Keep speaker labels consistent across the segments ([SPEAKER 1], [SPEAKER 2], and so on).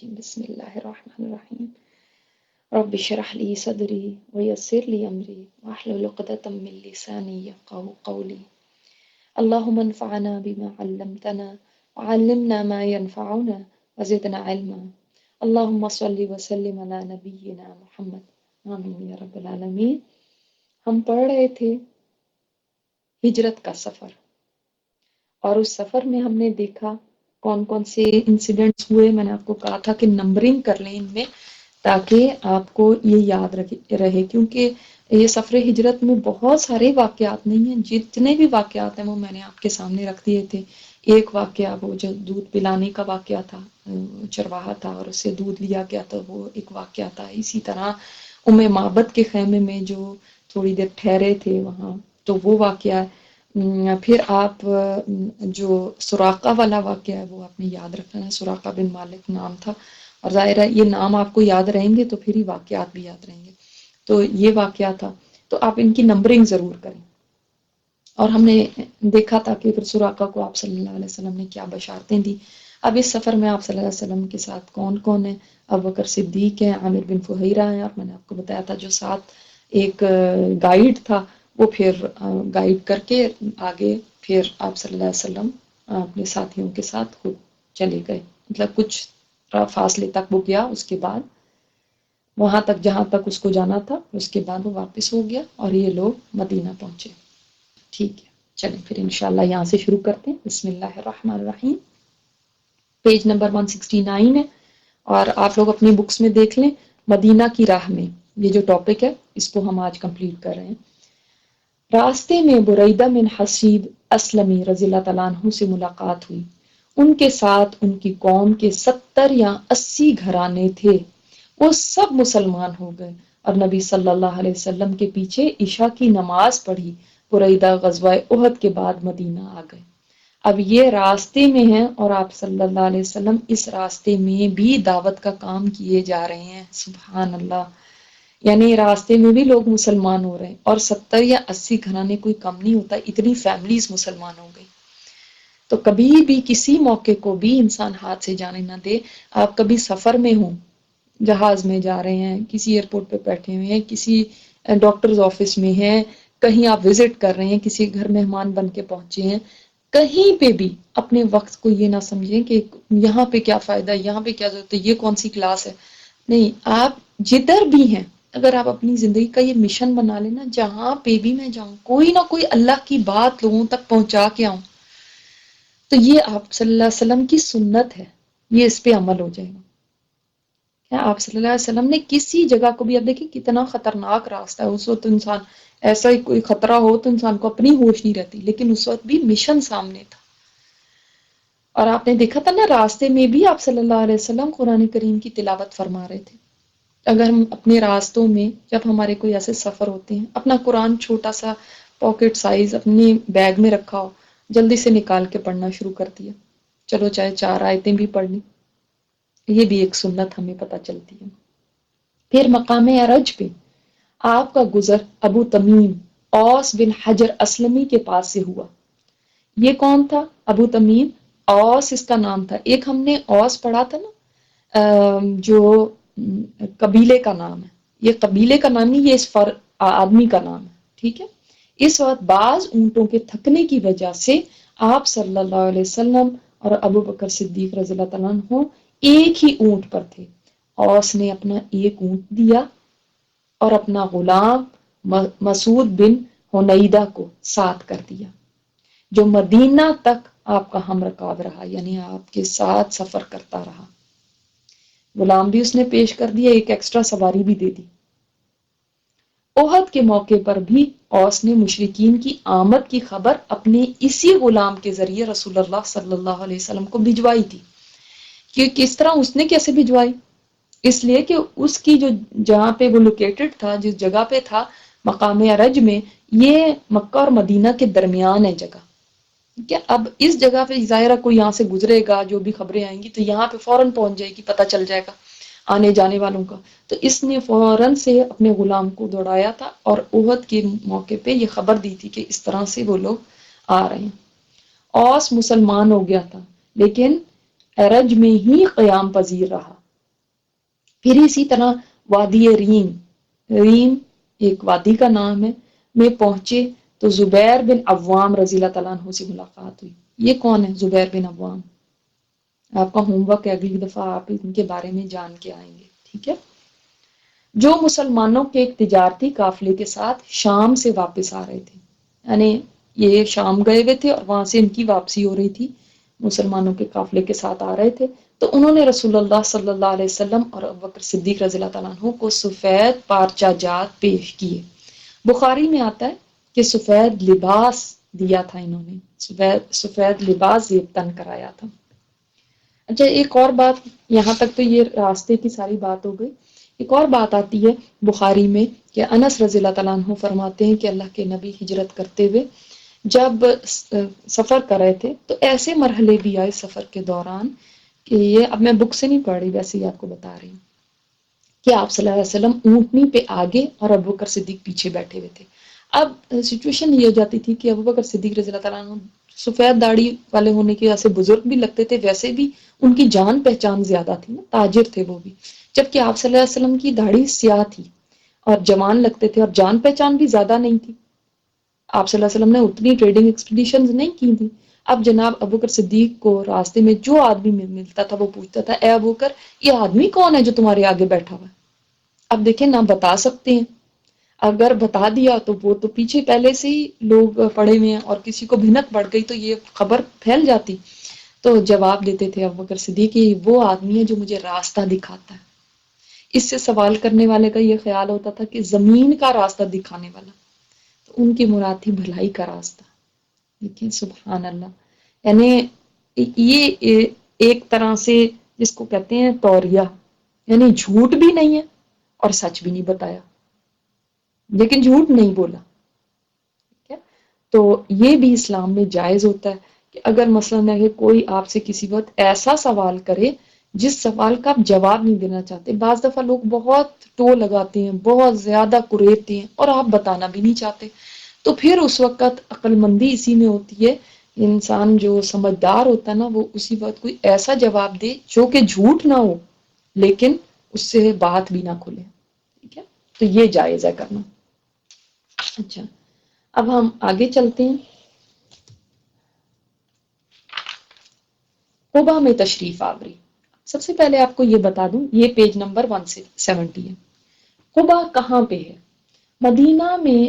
[SPEAKER 1] الرجيم بسم الله الرحمن الرحيم رب اشرح لي صدري ويسر لي أمري واحلل عقدة من لساني يفقهوا قولي اللهم انفعنا بما علمتنا وعلمنا ما ينفعنا وزدنا علما اللهم صل وسلم على نبينا محمد آمین یا رب العالمین۔ ہم پڑھ رہے تھے ہجرت کا سفر، اور اس سفر میں ہم نے دیکھا کون کون سے انسیڈنٹس ہوئے۔ میں نے آپ کو کہا تھا کہ نمبرنگ کر لیں ان میں، تاکہ آپ کو یہ یاد رہے، کیونکہ یہ سفر ہجرت میں بہت سارے واقعات نہیں ہیں، جتنے بھی واقعات ہیں وہ میں نے آپ کے سامنے رکھ دیے تھے۔ ایک واقعہ وہ جو دودھ پلانے کا واقعہ تھا، چرواہا تھا اور اسے دودھ لیا گیا تھا، وہ ایک واقعہ تھا۔ اسی طرح معبد کے خیمے میں جو تھوڑی دیر ٹھہرے تھے وہاں، تو وہ واقعہ ہے۔ پھر آپ جو سراقہ والا واقعہ ہے وہ آپ نے یاد رکھنا ہے، سراقہ بن مالک نام تھا، اور ظاہر ہے یہ نام آپ کو یاد رہیں گے تو پھر ہی واقعات بھی یاد رہیں گے۔ تو یہ واقعہ تھا، تو آپ ان کی نمبرنگ ضرور کریں۔ اور ہم نے دیکھا تھا کہ پھر سراقہ کو آپ صلی اللہ علیہ وسلم نے کیا بشارتیں دی۔ اب اس سفر میں آپ صلی اللہ علیہ وسلم کے ساتھ کون کون ہے؟ ابوبکر صدیق ہے، عامر بن فہیرہ ہے، اور میں نے آپ کو بتایا تھا جو ساتھ ایک گائیڈ تھا، وہ پھر گائیڈ کر کے آگے پھر آپ صلی اللہ علیہ وسلم اپنے ساتھیوں کے ساتھ خود چلے گئے، مطلب کچھ فاصلے تک وہ گیا، اس کے بعد وہاں تک جہاں تک اس کو جانا تھا، اس کے بعد وہ واپس ہو گیا اور یہ لوگ مدینہ پہنچے۔ ٹھیک ہے، چلیں پھر انشاءاللہ یہاں سے شروع کرتے ہیں۔ بسم اللہ الرحمن الرحیم۔ پیج نمبر 169 ہے، اور آپ لوگ اپنی بکس میں دیکھ لیں۔ مدینہ کی راہ میں، یہ جو ٹاپک ہے اس کو ہم آج کمپلیٹ کر رہے ہیں۔ راستے میں بریدہ بن حصیب اسلمی رضی اللہ تعالیٰ عنہ سے ملاقات ہوئی۔ ان کے ساتھ ان کی قوم کے 70 یا 80 گھرانے تھے، وہ سب مسلمان ہو گئے اور نبی صلی اللہ علیہ وسلم کے پیچھے عشاء کی نماز پڑھی۔ بریدہ غزوہ احد کے بعد مدینہ آ گئے۔ اب یہ راستے میں ہیں اور آپ صلی اللہ علیہ وسلم اس راستے میں بھی دعوت کا کام کیے جا رہے ہیں۔ سبحان اللہ، یعنی راستے میں بھی لوگ مسلمان ہو رہے ہیں، اور 70 یا 80 گھرانے کوئی کم نہیں ہوتا، اتنی فیملیز مسلمان ہو گئی۔ تو کبھی بھی کسی موقع کو بھی انسان ہاتھ سے جانے نہ دے۔ آپ کبھی سفر میں ہوں، جہاز میں جا رہے ہیں، کسی ایئرپورٹ پہ بیٹھے ہوئے ہیں، کسی ڈاکٹرز آفس میں ہیں، کہیں آپ وزٹ کر رہے ہیں، کسی گھر مہمان بن کے پہنچے ہیں، کہیں پہ بھی اپنے وقت کو یہ نہ سمجھیں کہ یہاں پہ کیا فائدہ ہے، یہاں پہ کیا ضرورت ہے، یہ کون سی کلاس ہے۔ نہیں، آپ جدھر بھی ہیں، اگر آپ اپنی زندگی کا یہ مشن بنا لینا، جہاں پہ بھی میں جاؤں کوئی نہ کوئی اللہ کی بات لوگوں تک پہنچا کے آؤں، تو یہ آپ صلی اللہ علیہ وسلم کی سنت ہے، یہ اس پہ عمل ہو جائے گا۔ آپ صلی اللہ علیہ وسلم نے کسی جگہ کو بھی، اب دیکھیں کتنا خطرناک راستہ ہے، اس وقت انسان ایسا ہی کوئی خطرہ ہو تو انسان کو اپنی ہوش نہیں رہتی، لیکن اس وقت بھی مشن سامنے تھا۔ اور آپ نے دیکھا تھا نا، راستے میں بھی آپ صلی اللہ علیہ وسلم قرآن کریم کی تلاوت فرما رہے تھے۔ اگر ہم اپنے راستوں میں جب ہمارے کوئی ایسے سفر ہوتے ہیں، اپنا قرآن چھوٹا سا پاکٹ سائز اپنی بیگ میں رکھا ہو، جلدی سے نکال کے پڑھنا شروع کر دیا، چلو چاہے 4 آیتیں بھی پڑھ لیں، یہ بھی ایک سنت ہمیں پتہ چلتی ہے۔ پھر مقام عرج پہ آپ کا گزر ابو تمیم اوس بن حجر اسلمی کے پاس سے ہوا۔ یہ کون تھا؟ ابو تمیم، اوس اس کا نام تھا۔ ایک ہم نے اوس پڑھا تھا نا، جو قبیلے کا نام ہے، یہ قبیلے کا نام نہیں، یہ اس آدمی کا نام ہے، ٹھیک ہے۔ اس وقت بعض اونٹوں کے تھکنے کی وجہ سے آپ صلی اللہ علیہ وسلم اور ابو بکر صدیق رضی اللہ تعالیٰ عنہ ایک ہی اونٹ پر تھے۔ اوس نے اپنا ایک اونٹ دیا اور اپنا غلام مسعود بن حنیدہ کو ساتھ کر دیا، جو مدینہ تک آپ کا ہم رکاب رہا، یعنی آپ کے ساتھ سفر کرتا رہا۔ غلام بھی اس نے پیش کر دیا، ایک ایکسٹرا سواری بھی دے دی۔ احد کے موقع پر بھی اوس نے مشرکین کی آمد کی خبر اپنے اسی غلام کے ذریعے رسول اللہ صلی اللہ علیہ وسلم کو بھجوائی تھی۔ کہ کس طرح اس نے کیسے بھجوائی؟ اس لیے کہ اس کی جو جہاں پہ وہ لوکیٹڈ تھا، جس جگہ پہ تھا مقام عرج میں، یہ مکہ اور مدینہ کے درمیان ہے جگہ، ٹھیک ہے۔ اب اس جگہ پہ ظاہرہ کوئی یہاں سے گزرے گا، جو بھی خبریں آئیں گی تو یہاں پہ فوراً پہنچ جائے گی، پتہ چل جائے گا آنے جانے والوں کا۔ تو اس نے فوراً سے اپنے غلام کو دوڑایا تھا اور احد کے موقع پہ یہ خبر دی تھی کہ اس طرح سے وہ لوگ آ رہے ہیں۔ اوس مسلمان ہو گیا تھا، لیکن عرج میں ہی قیام پذیر رہا، پھر اسی طرح وادی ریم، ریم ایک وادی کا نام ہے، میں پہنچے تو زبیر بن عوام رضی اللہ تعالیٰ عنہ سے ملاقات ہوئی۔ یہ کون ہے زبیر بن عوام؟ آپ کا ہوم ورک ہے، اگلی دفعہ آپ ان کے بارے میں جان کے آئیں گے، ٹھیک ہے؟ جو مسلمانوں کے ایک تجارتی قافلے کے ساتھ شام سے واپس آ رہے تھے، یعنی یہ شام گئے ہوئے تھے اور وہاں سے ان کی واپسی ہو رہی تھی، مسلمانوں کے قافلے کے ساتھ آ رہے تھے، تو انہوں نے رسول اللہ صلی اللہ علیہ وسلم اور ابوبکر صدیق رضی اللہ تعالیٰ عنہ کو سفید پارچہ جات پیش کیے۔ بخاری میں آتا ہے کہ سفید لباس دیا تھا انہوں نے، سفید لباس زیب تن کرایا تھا۔ اچھا ایک اور بات، یہاں تک تو یہ راستے کی ساری بات ہو گئی، ایک اور بات آتی ہے بخاری میں کہ انس رضی اللہ تعالیٰ عنہ فرماتے ہیں کہ اللہ کے نبی ہجرت کرتے ہوئے جب سفر کر رہے تھے تو ایسے مرحلے بھی آئے سفر کے دوران کہ یہ اب میں بک سے نہیں پڑھ رہی، ویسے ہی آپ کو بتا رہی ہوں کہ آپ صلی اللہ علیہ وسلم اونٹنی پہ آگے اور ابوبکر صدیق پیچھے بیٹھے ہوئے تھے۔ اب سچویشن یہ ہو جاتی تھی کہ ابوبکر صدیق رضی اللہ تعالیٰ عنہ سفید داڑھی والے ہونے کی وجہ سے بزرگ بھی لگتے تھے، ویسے بھی ان کی جان پہچان زیادہ تھی نا، تاجر تھے وہ بھی، جبکہ آپ صلی اللہ علیہ وسلم کی داڑھی سیاہ تھی اور جوان لگتے تھے اور جان پہچان بھی زیادہ نہیں تھی۔ آپ صلی اللہ علیہ وسلم نے اتنی ٹریڈنگ ایکسپیڈیشنز نہیں کی تھی۔ اب جناب ابوبکر صدیق کو راستے میں جو آدمی ملتا تھا وہ پوچھتا تھا، اے ابوبکر یہ آدمی کون ہے جو تمہارے آگے بیٹھا ہوا ہے؟ اب دیکھیں نہ بتا سکتے ہیں، اگر بتا دیا تو وہ تو پیچھے پہلے سے ہی لوگ پڑے ہوئے ہیں اور کسی کو بھنک پڑ گئی تو یہ خبر پھیل جاتی۔ تو جواب دیتے تھے ابوبکر صدیق کہ وہ آدمی ہے جو مجھے راستہ دکھاتا ہے۔ اس سے سوال کرنے والے کا یہ خیال ہوتا تھا کہ زمین کا راستہ دکھانے والا، تو ان کی مراد تھی بھلائی کا راستہ۔ لیکن سبحان اللہ، یعنی یہ ایک طرح سے جس کو کہتے ہیں توریہ، یعنی جھوٹ بھی نہیں ہے اور سچ بھی نہیں بتایا، لیکن جھوٹ نہیں بولا، ٹھیک ہے؟ تو یہ بھی اسلام میں جائز ہوتا ہے کہ اگر مثلاً اگر کوئی آپ سے کسی وقت ایسا سوال کرے جس سوال کا آپ جواب نہیں دینا چاہتے، بعض دفعہ لوگ بہت ٹو لگاتے ہیں، بہت زیادہ کریدتے ہیں اور آپ بتانا بھی نہیں چاہتے، تو پھر اس وقت عقل مندی اسی میں ہوتی ہے، انسان جو سمجھدار ہوتا ہے نا وہ اسی وقت کوئی ایسا جواب دے جو کہ جھوٹ نہ ہو لیکن اس سے بات بھی نہ کھلے، ٹھیک ہے؟ تو یہ جائز ہے کرنا۔ اچھا اب ہم آگے چلتے ہیں، قبا میں تشریف آوری۔ سب سے پہلے آپ کو یہ بتا دوں، یہ پیج نمبر 170 ہے۔ قبا کہاں پہ ہے؟ مدینہ میں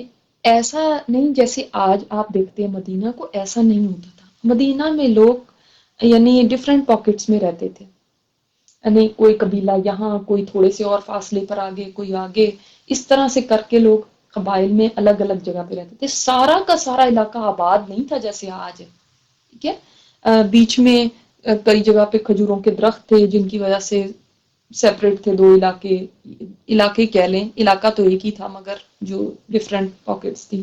[SPEAKER 1] ایسا نہیں جیسے آج آپ دیکھتے ہیں، مدینہ کو ایسا نہیں ہوتا تھا۔ مدینہ میں لوگ یعنی ڈفرینٹ پاکٹس میں رہتے تھے، یعنی کوئی قبیلہ یہاں، کوئی تھوڑے سے اور فاصلے پر آگے، کوئی آگے، اس طرح سے کر کے لوگ قبائل میں الگ الگ جگہ پہ رہتے تھے۔ سارا کا سارا علاقہ آباد نہیں تھا جیسے آج ہے، ٹھیک ہے؟ بیچ میں کئی جگہ پہ کھجوروں کے درخت تھے جن کی وجہ سے سیپریٹ تھے دو علاقے، علاقے کہہ لیں، علاقہ تو ایک ہی تھا مگر جو ڈفرینٹ پاکٹس تھی،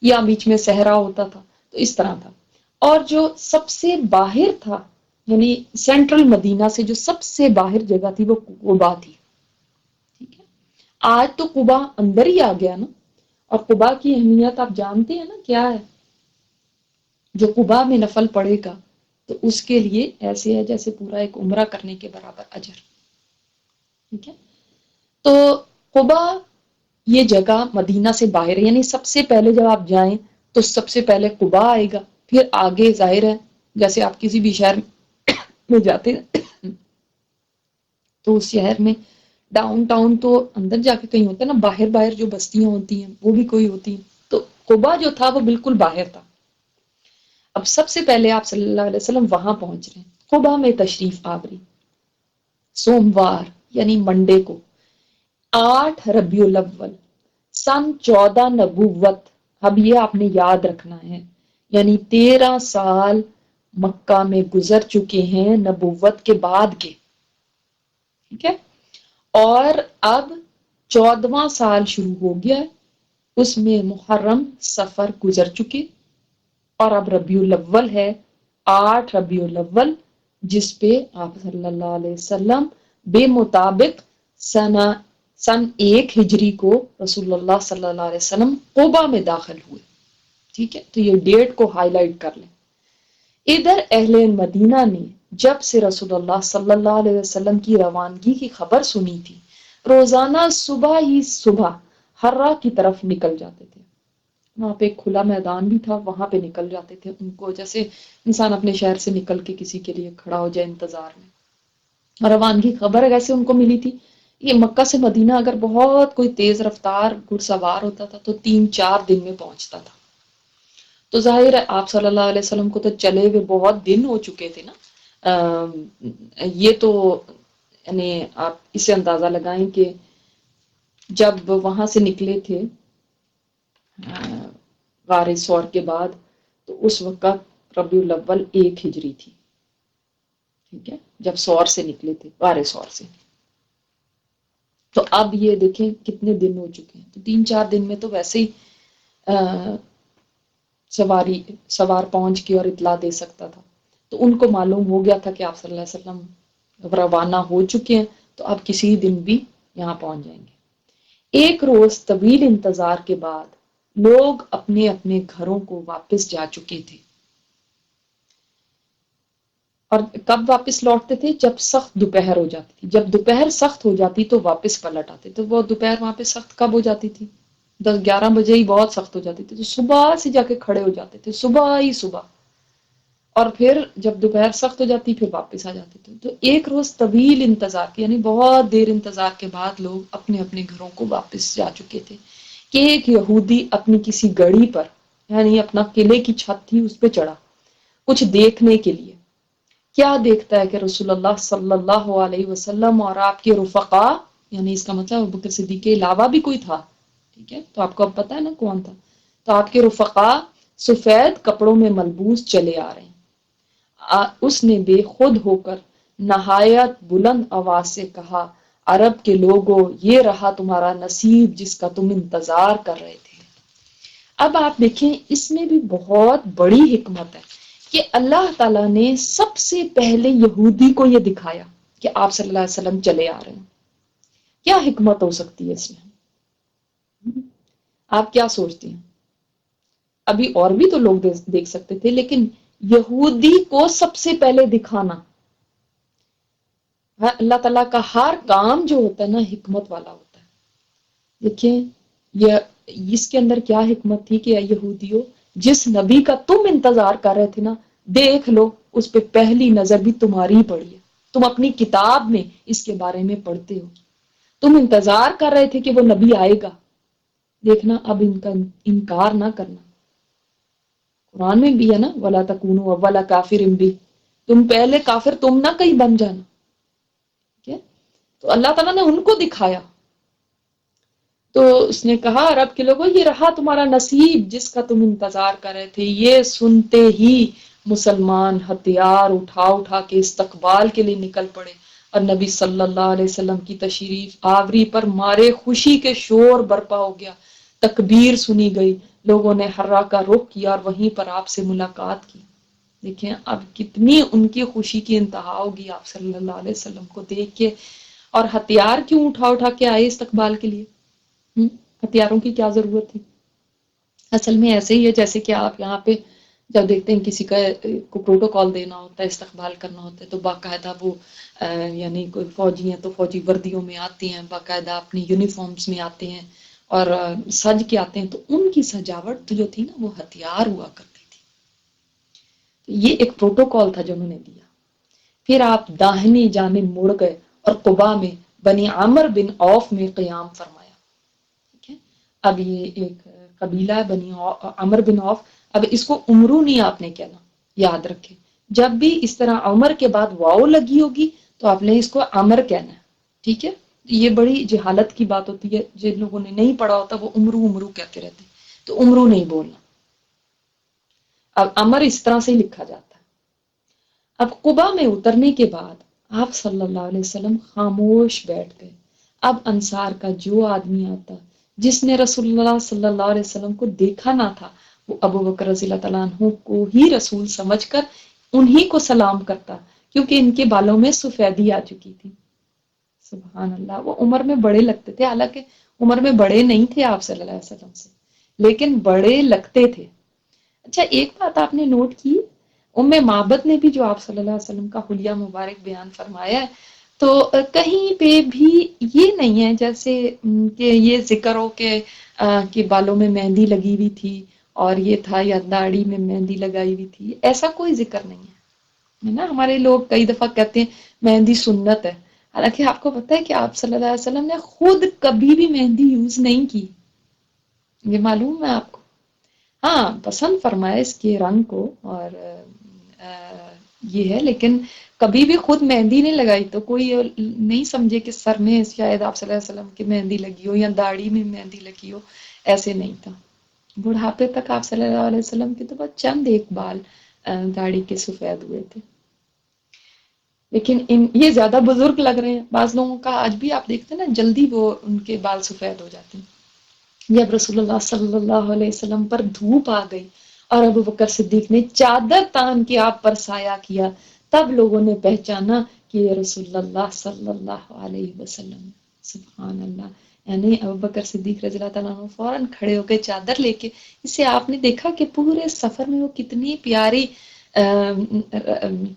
[SPEAKER 1] یا بیچ میں صحرا ہوتا تھا، تو اس طرح تھا۔ اور جو سب سے باہر تھا، یعنی سینٹرل مدینہ سے جو سب سے باہر جگہ تھی وہ قبا تھی، ٹھیک ہے؟ آج تو قبا اندر ہی آ گیا نا، اور قبا کی اہمیت آپ جانتے ہیں نا کیا ہے؟ جو قبا میں نفل پڑے گا تو اس کے لیے ایسے ہے جیسے پورا ایک عمرہ کرنے کے برابر اجر، ٹھیک ہے؟ تو قبا یہ جگہ مدینہ سے باہر ہے، یعنی سب سے پہلے جب آپ جائیں تو سب سے پہلے قبا آئے گا، پھر آگے ظاہر ہے جیسے آپ کسی بھی شہر میں جاتے ہیں تو اس شہر میں ڈاؤن ٹاؤن تو اندر جا کے کہیں ہوتا ہے نا، باہر باہر جو بستیاں ہوتی ہیں وہ بھی کوئی ہوتی ہیں، تو قبا جو تھا وہ بالکل باہر تھا۔ اب سب سے پہلے آپ صلی اللہ علیہ وسلم وہاں پہنچ رہے ہیں، قبا میں تشریف آوری، سوموار یعنی منڈے کو 8 ربیع الاول سن 14 نبوت۔ اب یہ آپ نے یاد رکھنا ہے، یعنی 13 سال مکہ میں گزر چکے ہیں نبوت کے بعد کے، ٹھیک ہے؟ اور اب 14واں سال شروع ہو گیا ہے، اس میں محرم سفر گزر چکے اور اب ربیع الاول ہے، 8 ربیع الاول، جس پہ آپ صلی اللہ علیہ وسلم بے مطابق سن 1 ہجری کو رسول اللہ صلی اللہ علیہ وسلم قبا میں داخل ہوئے، ٹھیک ہے؟ تو یہ ڈیٹ کو ہائی لائٹ کر لیں۔ ادھر اہل مدینہ نے جب سے رسول اللہ صلی اللہ علیہ وسلم کی روانگی کی خبر سنی تھی، روزانہ صبح ہی صبح ہرا کی طرف نکل جاتے تھے۔ وہاں پہ ایک کھلا میدان بھی تھا، وہاں پہ نکل جاتے تھے، ان کو جیسے انسان اپنے شہر سے نکل کے کسی کے لیے کھڑا ہو جائے انتظار میں۔ اور روانگی خبر کیسے ان کو ملی تھی؟ یہ مکہ سے مدینہ اگر بہت کوئی تیز رفتار گھڑ سوار ہوتا تھا تو 3-4 دن میں پہنچتا تھا۔ تو ظاہر ہے آپ صلی اللہ علیہ وسلم کو تو چلے ہوئے بہت دن ہو چکے تھے نا۔ یہ تو یعنی آپ اسے اندازہ لگائیں کہ جب وہاں سے نکلے تھے غار ثور کے بعد، تو اس وقت ربیع الاول 1 ہجری تھی، ٹھیک ہے، جب ثور سے نکلے تھے، غار ثور سے۔ تو اب یہ دیکھیں کتنے دن ہو چکے ہیں، تو 3-4 دن میں تو ویسے ہی سوار پہنچ کے اور اطلاع دے سکتا تھا۔ تو ان کو معلوم ہو گیا تھا کہ آپ صلی اللہ علیہ وسلم روانہ ہو چکے ہیں، تو اب کسی دن بھی یہاں پہنچ جائیں گے۔ ایک روز طویل انتظار کے بعد لوگ اپنے اپنے گھروں کو واپس جا چکے تھے۔ اور کب واپس لوٹتے تھے؟ جب سخت دوپہر ہو جاتی تھی۔ جب دوپہر سخت ہو جاتی تو واپس پلٹ آتے۔ تو وہ دوپہر وہاں پہ سخت کب ہو جاتی تھی؟ 10-11 بجے ہی بہت سخت ہو جاتی تھی، تو صبح سے جا کے کھڑے ہو جاتے تھے، صبح ہی صبح۔ اور پھر جب دوپہر سخت ہو جاتی پھر واپس آ جاتے تھے۔ تو ایک روز طویل انتظار کی، یعنی بہت دیر انتظار کے بعد لوگ اپنے اپنے گھروں کو واپس جا چکے تھے کہ ایک یہودی اپنی کسی گڑی پر، یعنی اپنا قلعے کی چھت تھی اس پہ چڑھا کچھ دیکھنے کے لیے۔ کیا دیکھتا ہے کہ رسول اللہ صلی اللہ علیہ وسلم اور آپ کے رفقا، یعنی اس کا مطلب ابوبکر صدیق کے علاوہ بھی کوئی تھا، ٹھیک ہے، تو آپ کو اب پتا ہے نا کون تھا۔ تو آپ کے رفقا سفید کپڑوں میں ملبوس چلے آ رہے ہیں۔ اس نے بے خود ہو کر نہایت بلند آواز سے کہا، عرب کے لوگوں، یہ رہا تمہارا نصیب جس کا تم انتظار کر رہے تھے۔ اب آپ دیکھیں اس میں بھی بہت بڑی حکمت ہے کہ اللہ تعالیٰ نے سب سے پہلے یہودی کو یہ دکھایا کہ آپ صلی اللہ علیہ وسلم چلے آ رہے ہیں۔ کیا حکمت ہو سکتی ہے اس میں؟ آپ کیا سوچتے ہیں؟ ابھی اور بھی تو لوگ دیکھ سکتے تھے، لیکن یہودی کو سب سے پہلے دکھانا، اللہ تعالیٰ کا ہر کام جو ہوتا ہے نا حکمت والا ہوتا ہے۔ دیکھیں یہ اس کے اندر کیا حکمت تھی کہ یہودیوں، جس نبی کا تم انتظار کر رہے تھے نا، دیکھ لو اس پہ پہلی نظر بھی تمہاری ہی پڑی ہے۔ تم اپنی کتاب میں اس کے بارے میں پڑھتے ہو، تم انتظار کر رہے تھے کہ وہ نبی آئے گا، دیکھنا اب ان کا انکار نہ کرنا۔ قرآن میں بھی ہے نا، وَلَا تَكُونُوا أَوَّلَ كَافِرٍ بِهِ، تم پہلے کافر تم نہ کہیں بن جانا، ٹھیک ہے؟ تو اللہ تعالیٰ نے ان کو دکھایا۔ تو اس نے کہا، عرب کے لوگوں، یہ رہا تمہارا نصیب جس کا تم انتظار کر رہے تھے۔ یہ سنتے ہی مسلمان ہتھیار اٹھا اٹھا کے استقبال کے لیے نکل پڑے، اور نبی صلی اللہ علیہ وسلم کی تشریف آوری پر مارے خوشی کے شور برپا ہو گیا، تکبیر سنی گئی، لوگوں نے حرا کا رخ کیا اور وہیں پر آپ سے ملاقات کی۔ دیکھیں اب کتنی ان کی خوشی کی انتہا ہوگی آپ صلی اللہ علیہ وسلم کو دیکھ کے۔ اور ہتھیار کیوں اٹھا اٹھا کے آئے استقبال کے لیے؟ ہتھیاروں کی کیا ضرورت تھی؟ اصل میں ایسے ہی ہے جیسے کہ آپ یہاں پہ جب دیکھتے ہیں کسی کو پروٹوکال دینا ہوتا ہے، استقبال کرنا ہوتا ہے، تو باقاعدہ وہ یعنی کوئی فوجی ہیں تو فوجی وردیوں میں آتی ہیں، باقاعدہ اپنی یونیفارمز میں آتے ہیں اور سج کے آتے ہیں، تو ان کی سجاوٹ جو تھی نا وہ ہتھیار ہوا کرتی تھی۔ یہ ایک پروٹوکال تھا جو انہوں نے دیا۔ پھر آپ داہنی جانب مڑ گئے اور قبا میں بنی عامر بن عوف میں قیام فرمایا، ٹھیک ہے؟ اب یہ ایک قبیلہ ہے بنی عمر بن عوف۔ اب اس کو عمرو نہیں آپ نے کہنا، یاد رکھیں، جب بھی اس طرح عمر کے بعد واو لگی ہوگی تو آپ نے اس کو عمر کہنا ہے، ٹھیک ہے؟ یہ بڑی جہالت کی بات ہوتی ہے، جن لوگوں نے نہیں پڑھا ہوتا وہ عمرو عمرو کہتے رہتے ہیں، تو عمرو نہیں بولنا، اب عمر اس طرح سے ہی لکھا جاتا ہے۔ اب قبا میں اترنے کے بعد آپ صلی اللہ علیہ وسلم خاموش بیٹھ گئے۔ اب انصار کا جو آدمی آتا جس نے رسول اللہ صلی اللہ علیہ وسلم کو دیکھا نہ تھا، وہ ابو بکر رضی اللہ تعالیٰ عنہ کو ہی رسول سمجھ کر انہی کو سلام کرتا، کیونکہ ان کے بالوں میں سفیدی آ چکی تھی۔ سبحان اللہ، وہ عمر میں بڑے لگتے تھے، حالانکہ عمر میں بڑے نہیں تھے آپ صلی اللہ علیہ وسلم سے، لیکن بڑے لگتے تھے۔ اچھا ایک بات آپ نے نوٹ کی، ام معبد نے بھی جو آپ صلی اللہ علیہ وسلم کا حلیہ مبارک بیان فرمایا ہے، تو کہیں پہ بھی یہ نہیں ہے جیسے کہ یہ ذکر ہو کہ بالوں میں مہندی لگی ہوئی تھی اور یہ تھا یا داڑھی میں مہندی لگائی ہوئی تھی، ایسا کوئی ذکر نہیں ہے نا۔ ہمارے لوگ کئی دفعہ کہتے ہیں مہندی سنت ہے، حالانکہ آپ کو پتہ ہے کہ آپ صلی اللہ علیہ وسلم نے خود کبھی بھی مہندی یوز نہیں کی، یہ معلوم ہے آپ کو؟ ہاں پسند فرمایا اس کے رنگ کو اور یہ ہے، لیکن کبھی بھی خود مہندی نہیں لگائی، تو کوئی نہیں سمجھے کہ سر میں شاید آپ صلی اللہ علیہ وسلم کی مہندی لگی ہو یا داڑھی میں مہندی لگی ہو، ایسے نہیں تھا۔ بڑھاپے تک آپ صلی اللہ علیہ وسلم کے تو بس چند ایک بال داڑھی کے سفید ہوئے تھے، لیکن یہ زیادہ بزرگ لگ رہے ہیں۔ بعض لوگوں کا آج بھی آپ دیکھتے ہیں نا جلدی وہ ان کے بال سفید ہو جاتے ہیں۔ جب رسول اللہ صلی اللہ علیہ وسلم پر دھوپ آ گئی اور ابو بکر صدیق نے چادر تان کے آپ پر سایہ کیا، تب لوگوں نے پہچانا کہ یہ رسول اللہ صلی اللہ علیہ وسلم۔ سبحان اللہ، یعنی ابو بکر صدیق رضی اللہ تعالیٰ عنہ فوراً کھڑے ہو کے چادر لے کے، اس سے آپ نے دیکھا کہ پورے سفر میں وہ کتنی پیاری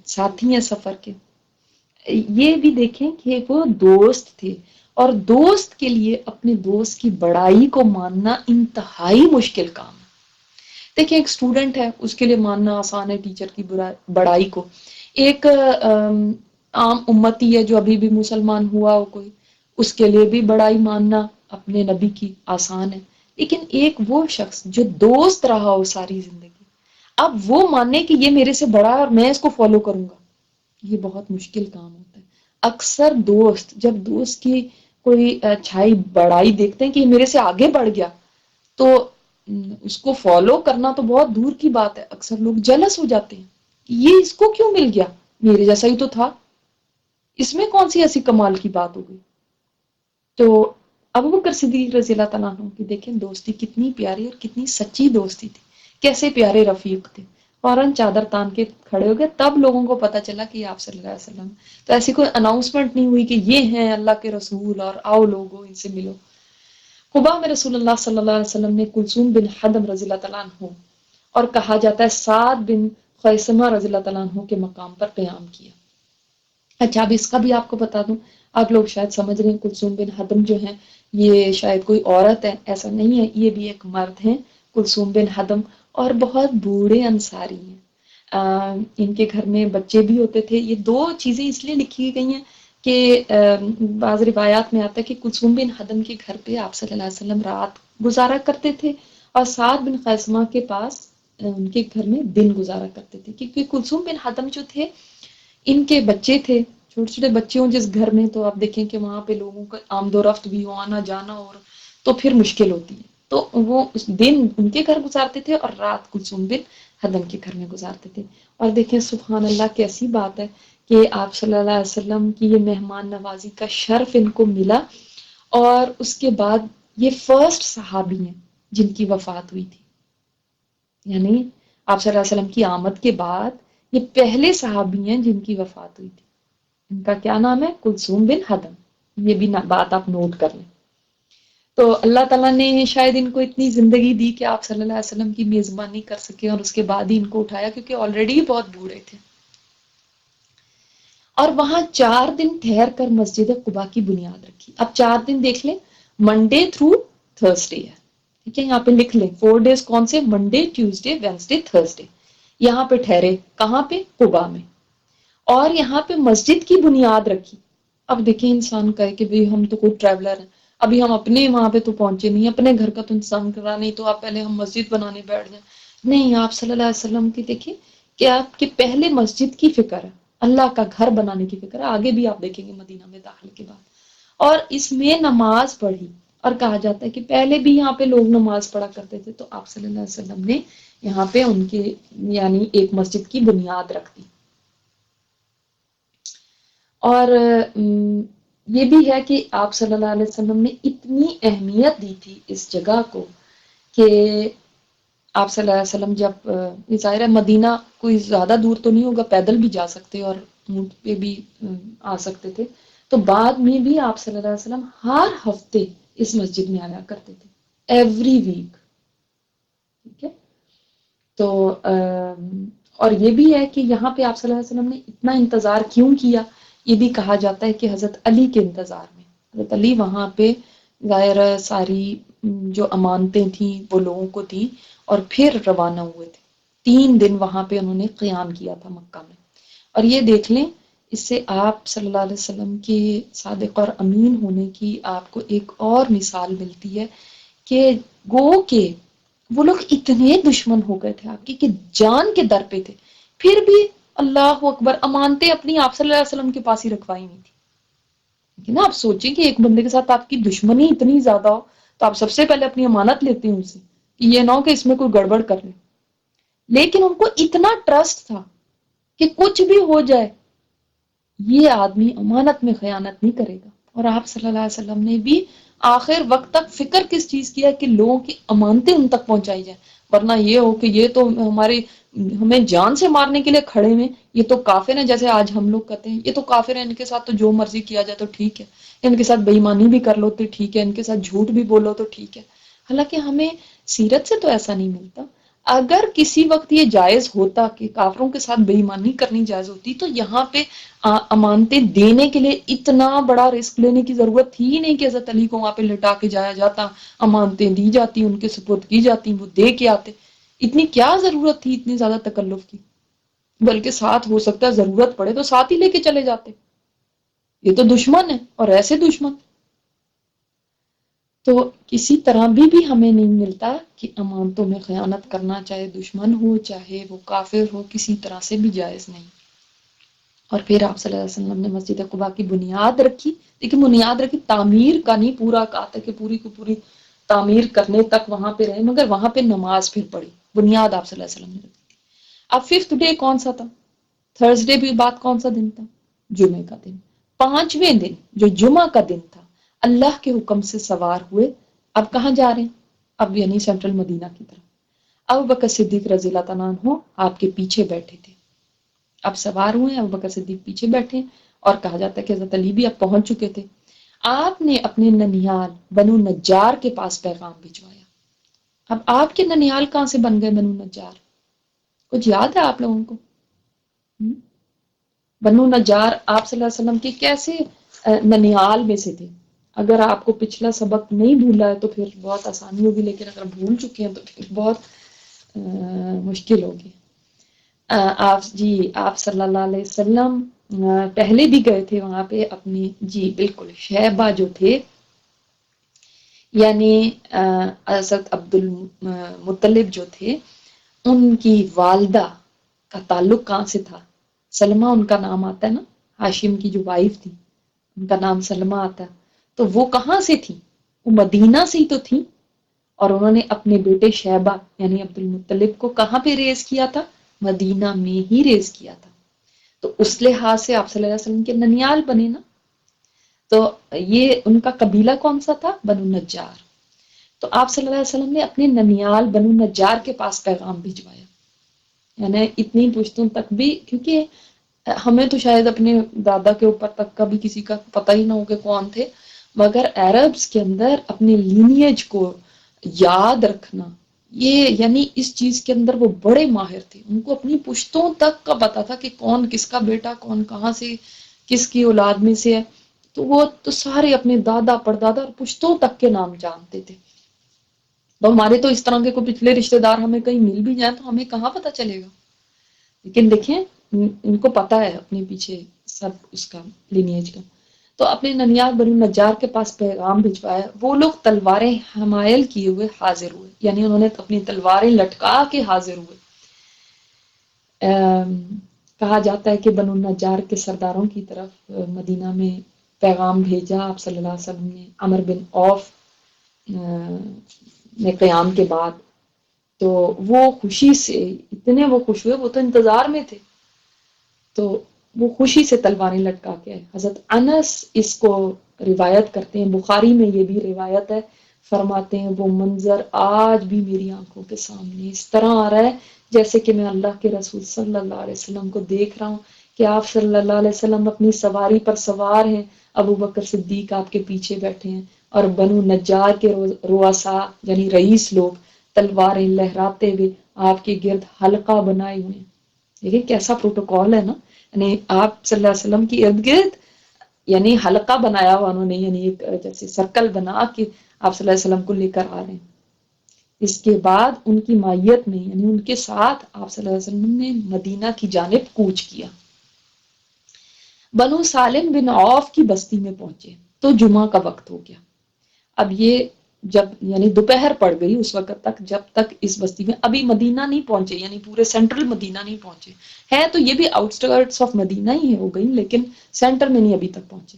[SPEAKER 1] ساتھی ہیں سفر کے۔ یہ بھی دیکھیں کہ وہ دوست تھے، اور دوست کے لیے اپنے دوست کی بڑائی کو ماننا انتہائی مشکل کام ہے۔ دیکھیں ایک اسٹوڈنٹ ہے، اس کے لیے ماننا آسان ہے ٹیچر کی بڑائی کو، ایک عام امتی ہے جو ابھی بھی مسلمان ہوا ہو کوئی، اس کے لیے بھی بڑائی ماننا اپنے نبی کی آسان ہے، لیکن ایک وہ شخص جو دوست رہا ہو ساری زندگی، اب وہ ماننے کہ یہ میرے سے بڑا ہے اور میں اس کو فالو کروں گا، یہ بہت مشکل کام ہوتا ہے۔ اکثر دوست جب دوست کی کوئی اچھائی بڑائی دیکھتے ہیں کہ یہ میرے سے آگے بڑھ گیا، تو اس کو فالو کرنا تو بہت دور کی بات ہے، اکثر لوگ جلس ہو جاتے ہیں کہ یہ اس کو کیوں مل گیا، میرے جیسا ہی تو تھا، اس میں کون سی ایسی کمال کی بات ہو گئی۔ تو ابو بکر صدیق رضی اللہ تعالیٰ عنہ کی دیکھیں دوستی کتنی پیاری اور کتنی سچی دوستی تھی، کیسے پیارے رفیق تھے، فوراً چادر تان کے کھڑے ہو گئے، تب لوگوں کو پتا چلا کہ آپ صلی اللہ علیہ وسلم۔ تو ایسی کوئی اناؤنسمنٹ نہیں ہوئی کہ یہ ہیں اللہ کے رسول اور آؤ لوگوں ان سے ملو۔ قباء میں رسول اللہ صلی اللہ علیہ وسلم نے کلثوم بن حدم رضی اللہ تعالیٰ عنہ اور کہا جاتا ہے سعد بن خیثمہ رضی اللہ تعالیٰ عنہ کے مقام پر قیام کیا۔ اچھا اب اس کا بھی آپ کو بتا دوں، آپ لوگ شاید سمجھ رہے ہیں کلثوم بن حدم جو ہیں یہ شاید کوئی عورت ہے، ایسا نہیں ہے، یہ بھی ایک مرد ہیں کلثوم بن حدم، اور بہت بوڑھے انصاری ہیں۔ ان کے گھر میں بچے بھی ہوتے تھے۔ یہ دو چیزیں اس لیے لکھی گئی ہیں کہ بعض روایات میں آتا ہے کہ کلثوم بن حدم کے گھر پہ آپ صلی اللہ علیہ وسلم رات گزارا کرتے تھے، اور سعد بن خیثمہ کے پاس ان کے گھر میں دن گزارا کرتے تھے، کیونکہ کلثوم بن حدم جو تھے ان کے بچے تھے، چھوٹے چھوٹے بچے ہوں جس گھر میں، تو آپ دیکھیں کہ وہاں پہ لوگوں کا آمد و رفت بھی ہو، آنا جانا، اور تو پھر مشکل ہوتی ہے، تو وہ اس دن ان کے گھر گزارتے تھے اور رات کلثوم بن حدم کے گھر میں گزارتے تھے۔ اور دیکھیں سبحان اللہ کیسی بات ہے کہ آپ صلی اللہ علیہ وسلم کی یہ مہمان نوازی کا شرف ان کو ملا، اور اس کے بعد یہ فرسٹ صحابی ہیں جن کی وفات ہوئی تھی، یعنی آپ صلی اللہ علیہ وسلم کی آمد کے بعد یہ پہلے صحابی ہیں جن کی وفات ہوئی تھی۔ ان کا کیا نام ہے؟ کلثوم بن حدم، یہ بھی بات آپ نوٹ کر لیں۔ تو اللہ تعالیٰ نے شاید ان کو اتنی زندگی دی کہ آپ صلی اللہ علیہ وسلم کی میزبانی کر سکے، اور اس کے بعد ہی ان کو اٹھایا کیونکہ آلریڈی بہت بوڑھے تھے، اور وہاں 4 دن ٹھہر کر مسجد قباء کی بنیاد رکھی۔ اب 4 دن دیکھ لیں، منڈے تھرو تھرسڈے ہے، ٹھیک ہے، یہاں پہ لکھ لیں 4 days کون سے؟ منڈے، ٹیوزڈے، وینسڈے، تھرسڈے، یہاں پہ ٹھہرے، کہاں پہ؟ قباء میں، اور یہاں پہ مسجد کی بنیاد رکھی۔ اب دیکھیں انسان کہے کہ بھئی ہم تو کوئی ٹریولر ہیں، ابھی ہم اپنے وہاں پہ تو پہنچے نہیں، اپنے گھر کا تو انتظام کرا نہیں، تو آپ پہلے ہم مسجد بنانے بیٹھ جائیں۔ نہیں، آپ صلی اللہ علیہ وسلم کی دیکھیں کہ آپ کے پہلے مسجد کی فکر ہے، اللہ کا گھر بنانے کی فکر ہے، آگے بھی آپ دیکھیں گے مدینہ میں داخل کے بعد، اور اس میں نماز پڑھی، اور کہا جاتا ہے کہ پہلے بھی یہاں پہ لوگ نماز پڑھا کرتے تھے، تو آپ صلی اللہ علیہ وسلم نے یہاں پہ ان کے یعنی ایک مسجد کی بنیاد رکھ دی۔ اور یہ بھی ہے کہ آپ صلی اللہ علیہ وسلم نے اتنی اہمیت دی تھی اس جگہ کو کہ آپ صلی اللہ علیہ وسلم جب ظاہر ہے مدینہ کوئی زیادہ دور تو نہیں ہوگا، پیدل بھی جا سکتے اور اونٹ پہ بھی آ سکتے تھے، تو بعد میں بھی آپ صلی اللہ علیہ وسلم ہر ہفتے اس مسجد میں آیا کرتے تھے، ایوری ویک، ٹھیک ہے۔ تو اور یہ بھی ہے کہ یہاں پہ آپ صلی اللہ علیہ وسلم نے اتنا انتظار کیوں کیا، یہ بھی کہا جاتا ہے کہ حضرت علی کے انتظار میں، حضرت علی وہاں پہ ظاہر ساری جو امانتیں تھیں وہ لوگوں کو تھیں، اور پھر روانہ ہوئے تھے۔ 3 دن وہاں پہ انہوں نے قیام کیا تھا مکہ میں۔ اور یہ دیکھ لیں، اس سے آپ صلی اللہ علیہ وسلم کے صادق اور امین ہونے کی آپ کو ایک اور مثال ملتی ہے کہ گو کہ وہ لوگ اتنے دشمن ہو گئے تھے آپ کی کہ جان کے در پہ تھے، پھر بھی اللہ اکبر امانتیں اپنی آپ صلی اللہ علیہ وسلم کے پاس ہی رکھوائی ہوئی تھی۔ لیکن آپ سوچیں کہ ایک بندے کے ساتھ آپ کی دشمنی اتنی زیادہ ہو تو آپ سب سے پہلے اپنی امانت لیتے ہیں ان سے، کہ یہ نہ ہو کہ اس میں کوئی گڑبڑ کر لے۔ لیکن ان کو اتنا ٹرسٹ تھا کہ کچھ بھی ہو جائے یہ آدمی امانت میں خیانت نہیں کرے گا۔ اور آپ صلی اللہ علیہ وسلم نے بھی آخر وقت تک فکر کس چیز کی ہے کہ لوگوں کی امانتیں ان تک پہنچائی جائیں، ورنہ یہ ہو کہ یہ تو ہمیں جان سے مارنے کے لیے کھڑے ہوئے، یہ تو کافر ہیں، جیسے آج ہم لوگ کہتے ہیں یہ تو کافر ہیں، ان کے ساتھ تو جو مرضی کیا جائے تو ٹھیک ہے، ان کے ساتھ بے ایمانی بھی کر لو تو ٹھیک ہے، ان کے ساتھ جھوٹ بھی بولو تو ٹھیک ہے۔ حالانکہ ہمیں سیرت سے تو ایسا نہیں ملتا۔ اگر کسی وقت یہ جائز ہوتا کہ کافروں کے ساتھ بے ایمانی کرنی جائز ہوتی تو یہاں پہ امانتیں دینے کے لیے اتنا بڑا رسک لینے کی ضرورت تھی ہی نہیں کہ حضرت علی کو وہاں پہ لٹا کے جایا جاتا، امانتیں دی جاتی، ان کے سپرد کی جاتی، وہ دے کے آتے۔ اتنی کیا ضرورت تھی اتنی زیادہ تکلف کی؟ بلکہ ساتھ ہو سکتا ہے ضرورت پڑے تو ساتھ ہی لے کے چلے جاتے۔ یہ تو دشمن ہے، اور ایسے دشمن۔ تو کسی طرح بھی ہمیں نہیں ملتا کہ امانتوں میں خیانت کرنا، چاہے دشمن ہو چاہے وہ کافر ہو، کسی طرح سے بھی جائز نہیں۔ اور پھر آپ صلی اللہ علیہ وسلم نے مسجد قباء کی بنیاد رکھی، لیکن بنیاد رکھی، تعمیر کا نہیں، پورا کہا تھا کہ پوری کو پوری تعمیر کرنے تک وہاں پہ رہے، مگر وہاں پہ نماز پھر پڑھی، بنیاد آپ صلی اللہ علیہ وسلم نے رکھی۔ اب 5th ڈے کون سا تھا؟ تھرسڈے بھی بعد کون سا دن تھا؟ جمعے کا دن۔ 5ویں دن جو جمعہ کا دن تھا، اللہ کے حکم سے سوار ہوئے۔ اب کہاں جا رہے ہیں؟ اب یعنی سینٹرل مدینہ کی طرف۔ ابوبکر صدیق رضی اللہ عنہ آپ کے پیچھے بیٹھے تھے۔ اب سوار ہوئے، ابوبکر صدیق پیچھے بیٹھے، اور کہا جاتا ہے کہ حضرت علی بھی اب پہنچ چکے تھے۔ آپ نے اپنے ننیال بنو نجار کے پاس پیغام بھجوایا۔ اب آپ کے ننیال کہاں سے بن گئے بنو نجار؟ کچھ یاد ہے آپ لوگوں کو؟ بنو نجار آپ صلی اللہ علیہ وسلم کے کیسے ننیال میں سے تھے؟ اگر آپ کو پچھلا سبق نہیں بھولا ہے تو پھر بہت آسانی ہوگی، لیکن اگر بھول چکے ہیں تو پھر بہت مشکل ہوگی۔ آپ صلی اللہ علیہ وسلم پہلے بھی گئے تھے وہاں پہ اپنی، جی بالکل، شیبہ جو تھے یعنی حضرت عبد المطلب جو تھے، ان کی والدہ کا تعلق کہاں سے تھا؟ سلمہ ان کا نام آتا ہے نا، ہاشم کی جو وائف تھی ان کا نام سلمہ آتا ہے، تو وہ کہاں سے تھی؟ وہ مدینہ سے ہی تو تھی، اور انہوں نے اپنے بیٹے شیبہ یعنی عبد المطلب کو کہاں پہ ریز کیا تھا؟ مدینہ میں ہی ریز کیا تھا۔ تو اس لحاظ سے آپ صلی اللہ علیہ وسلم کے ننیال بنے نا۔ تو یہ ان کا قبیلہ کون سا تھا؟ بنو نجار۔ تو آپ صلی اللہ علیہ وسلم نے اپنے ننیال بنو نجار کے پاس پیغام بھجوایا، یعنی اتنی پشتوں تک بھی، کیونکہ ہمیں تو شاید اپنے دادا کے اوپر تک کا بھی کسی کا پتہ ہی نہ ہو کہ کون تھے، مگر عربز کے اندر اپنے لینیج کو یاد رکھنا، یہ یعنی اس چیز کے اندر وہ بڑے ماہر تھے، ان کو اپنی پشتوں تک کا پتا تھا کہ کون کس کا بیٹا، کون کہاں سے کس کی اولاد میں سے ہے۔ تو وہ تو سارے اپنے دادا پردادا اور پشتوں تک کے نام جانتے تھے۔ تو ہمارے تو اس طرح کے کوئی پچھلے رشتہ دار ہمیں کہیں مل بھی جائیں تو ہمیں کہاں پتہ چلے گا، لیکن دیکھیں ان کو پتہ ہے اپنے پیچھے سب اس کا لینیج کا۔ تو اپنے ننیال بنو نجار کے پاس پیغام بھجوایا، وہ لوگ تلواریں حمائل کیے ہوئے حاضر ہوئے، یعنی انہوں نے اپنی تلواریں لٹکا کے حاضر ہوئے۔ کہا جاتا ہے کہ بنو نجار کے سرداروں کی طرف مدینہ میں پیغام بھیجا آپ صلی اللہ علیہ وسلم نے عمر بن عوف نے قیام کے بعد، تو وہ خوشی سے اتنے وہ خوش ہوئے، وہ تو انتظار میں تھے، تو وہ خوشی سے تلواریں لٹکا کے آئے۔ حضرت انس اس کو روایت کرتے ہیں، بخاری میں یہ بھی روایت ہے، فرماتے ہیں وہ منظر آج بھی میری آنکھوں کے سامنے اس طرح آ رہا ہے جیسے کہ میں اللہ کے رسول صلی اللہ علیہ وسلم کو دیکھ رہا ہوں کہ آپ صلی اللہ علیہ وسلم اپنی سواری پر سوار ہیں، ابو بکر صدیق آپ کے پیچھے بیٹھے ہیں، اور بنو نجار کے رؤساء یعنی رئیس لوگ تلواریں لہراتے ہوئے آپ کے گرد حلقہ بنائے ہوئے ہیں۔ دیکھیں کیسا پروٹوکول ہے نا، یعنی آپ صلی اللہ علیہ وسلم کی ارد گرد یعنی حلقہ بنایا ہوا انہوں نے، یعنی ایک جیسے سرکل بنا کے آپ صلی اللہ علیہ وسلم کو لے کر آ رہے ہیں۔ اس کے بعد ان کی مائیت میں یعنی ان کے ساتھ آپ صلی اللہ علیہ وسلم نے مدینہ کی جانب کوچ کیا۔ بنو سالم بن عوف کی بستی میں پہنچے تو جمعہ کا وقت ہو گیا۔ اب یہ جب یعنی دوپہر پڑ گئی اس وقت تک جب تک اس بستی میں ابھی مدینہ نہیں پہنچے، یعنی پورے سینٹرل مدینہ نہیں پہنچے، ہے تو یہ بھی آؤٹ اسکرٹس آف مدینہ ہی ہو گئی لیکن سینٹر میں نہیں ابھی تک پہنچے۔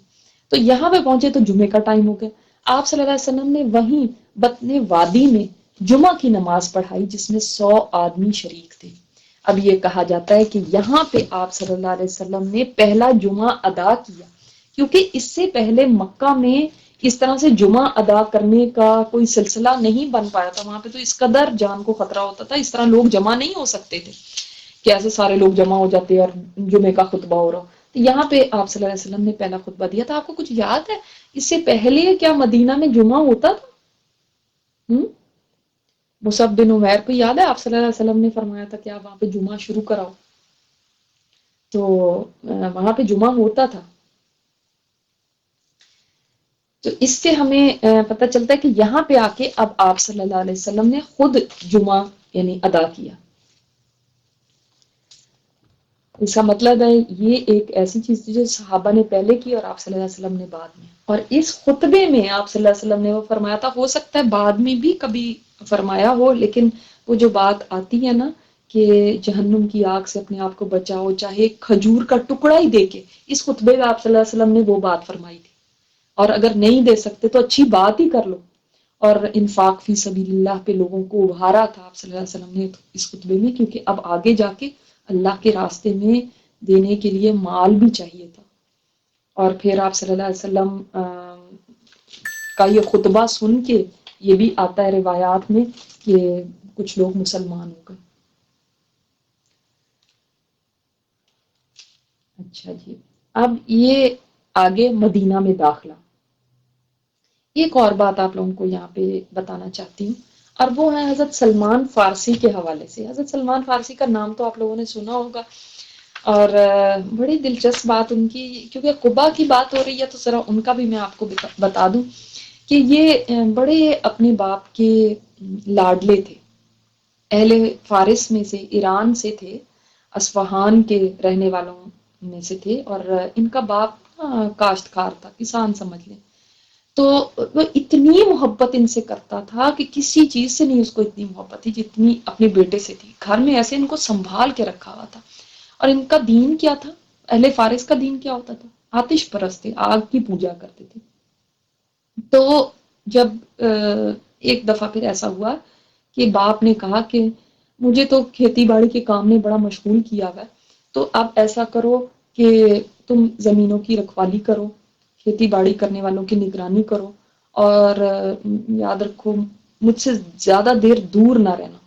[SPEAKER 1] تو یہاں پہ پہنچے تو جمعے کا ٹائم ہو گیا۔ آپ صلی اللہ علیہ وسلم نے وہیں بطن وادی میں جمعہ کی نماز پڑھائی جس میں 100 آدمی شریک تھے۔ اب یہ کہا جاتا ہے کہ یہاں پہ آپ صلی اللہ علیہ وسلم نے پہلا جمعہ ادا کیا، کیونکہ اس سے پہلے مکہ میں اس طرح سے جمعہ ادا کرنے کا کوئی سلسلہ نہیں بن پایا تھا۔ وہاں پہ تو اس قدر جان کو خطرہ ہوتا تھا، اس طرح لوگ جمع نہیں ہو سکتے تھے کہ ایسے سارے لوگ جمع ہو جاتے اور جمعے کا خطبہ ہو رہا ہو۔ تو یہاں پہ آپ صلی اللہ علیہ وسلم نے پہلا خطبہ دیا تھا۔ آپ کو کچھ یاد ہے اس سے پہلے کیا مدینہ میں جمعہ ہوتا تھا؟ مصعب بن عمیر کو یاد ہے آپ صلی اللہ علیہ وسلم نے فرمایا تھا کہ آپ وہاں پہ جمعہ شروع کراؤ، تو وہاں پہ جمعہ ہوتا تھا۔ تو اس سے ہمیں پتہ چلتا ہے کہ یہاں پہ آ کے اب آپ صلی اللہ علیہ وسلم نے خود جمعہ یعنی ادا کیا۔ اس کا مطلب ہے یہ ایک ایسی چیز تھی جو صحابہ نے پہلے کی اور آپ صلی اللہ علیہ وسلم نے بعد میں، اور اس خطبے میں آپ صلی اللہ علیہ وسلم نے وہ فرمایا تھا، ہو سکتا ہے بعد میں بھی کبھی فرمایا ہو، لیکن وہ جو بات آتی ہے نا کہ جہنم کی آگ سے اپنے آپ کو بچاؤ چاہے کھجور کا ٹکڑا ہی دے کے، اس خطبے میں آپ صلی اللہ علیہ وسلم نے وہ بات فرمائی تھی۔ اور اگر نہیں دے سکتے تو اچھی بات ہی کر لو، اور انفاق فی سبیل اللہ پہ لوگوں کو ابھارا تھا آپ صلی اللہ علیہ وسلم نے اس خطبے میں، کیونکہ اب آگے جا کے اللہ کے راستے میں دینے کے لیے مال بھی چاہیے تھا۔ اور پھر آپ صلی اللہ علیہ وسلم کا یہ خطبہ سن کے یہ بھی آتا ہے روایات میں کہ کچھ لوگ مسلمان ہو گئے۔ اچھا جی، اب یہ آگے مدینہ میں داخلہ، ایک اور بات آپ لوگوں کو یہاں پہ بتانا چاہتی ہوں، اور وہ ہے حضرت سلمان فارسی کے حوالے سے۔ حضرت سلمان فارسی کا نام تو آپ لوگوں نے سنا ہوگا، اور بڑی دلچسپ بات ان کی، کیونکہ قبا کی بات ہو رہی ہے تو ذرا ان کا بھی میں آپ کو بتا دوں کہ یہ بڑے اپنے باپ کے لاڈلے تھے، اہل فارس میں سے، ایران سے تھے، اصفہان کے رہنے والوں میں سے تھے، اور ان کا باپ کاشتکار تھا، کسان سمجھ لیں۔ تو وہ اتنی محبت ان سے کرتا تھا کہ کسی چیز سے نہیں اس کو اتنی محبت تھی جتنی اپنے بیٹے سے تھی۔ گھر میں ایسے ان کو سنبھال کے رکھا ہوا تھا۔ اور ان کا دین کیا تھا؟ اہل فارس کا دین کیا ہوتا تھا؟ آتش پرست تھے، آگ کی پوجا کرتے تھے۔ تو جب ایک دفعہ پھر ایسا ہوا کہ باپ نے کہا کہ مجھے تو کھیتی باڑی کے کام نے بڑا مشغول کیا ہوا ہے، تو اب ایسا کرو کہ تم زمینوں کی رکھوالی کرو، کھیتی باڑی کرنے والوں کی نگرانی کرو، اور یاد رکھو مجھ سے زیادہ دیر دور نہ رہنا۔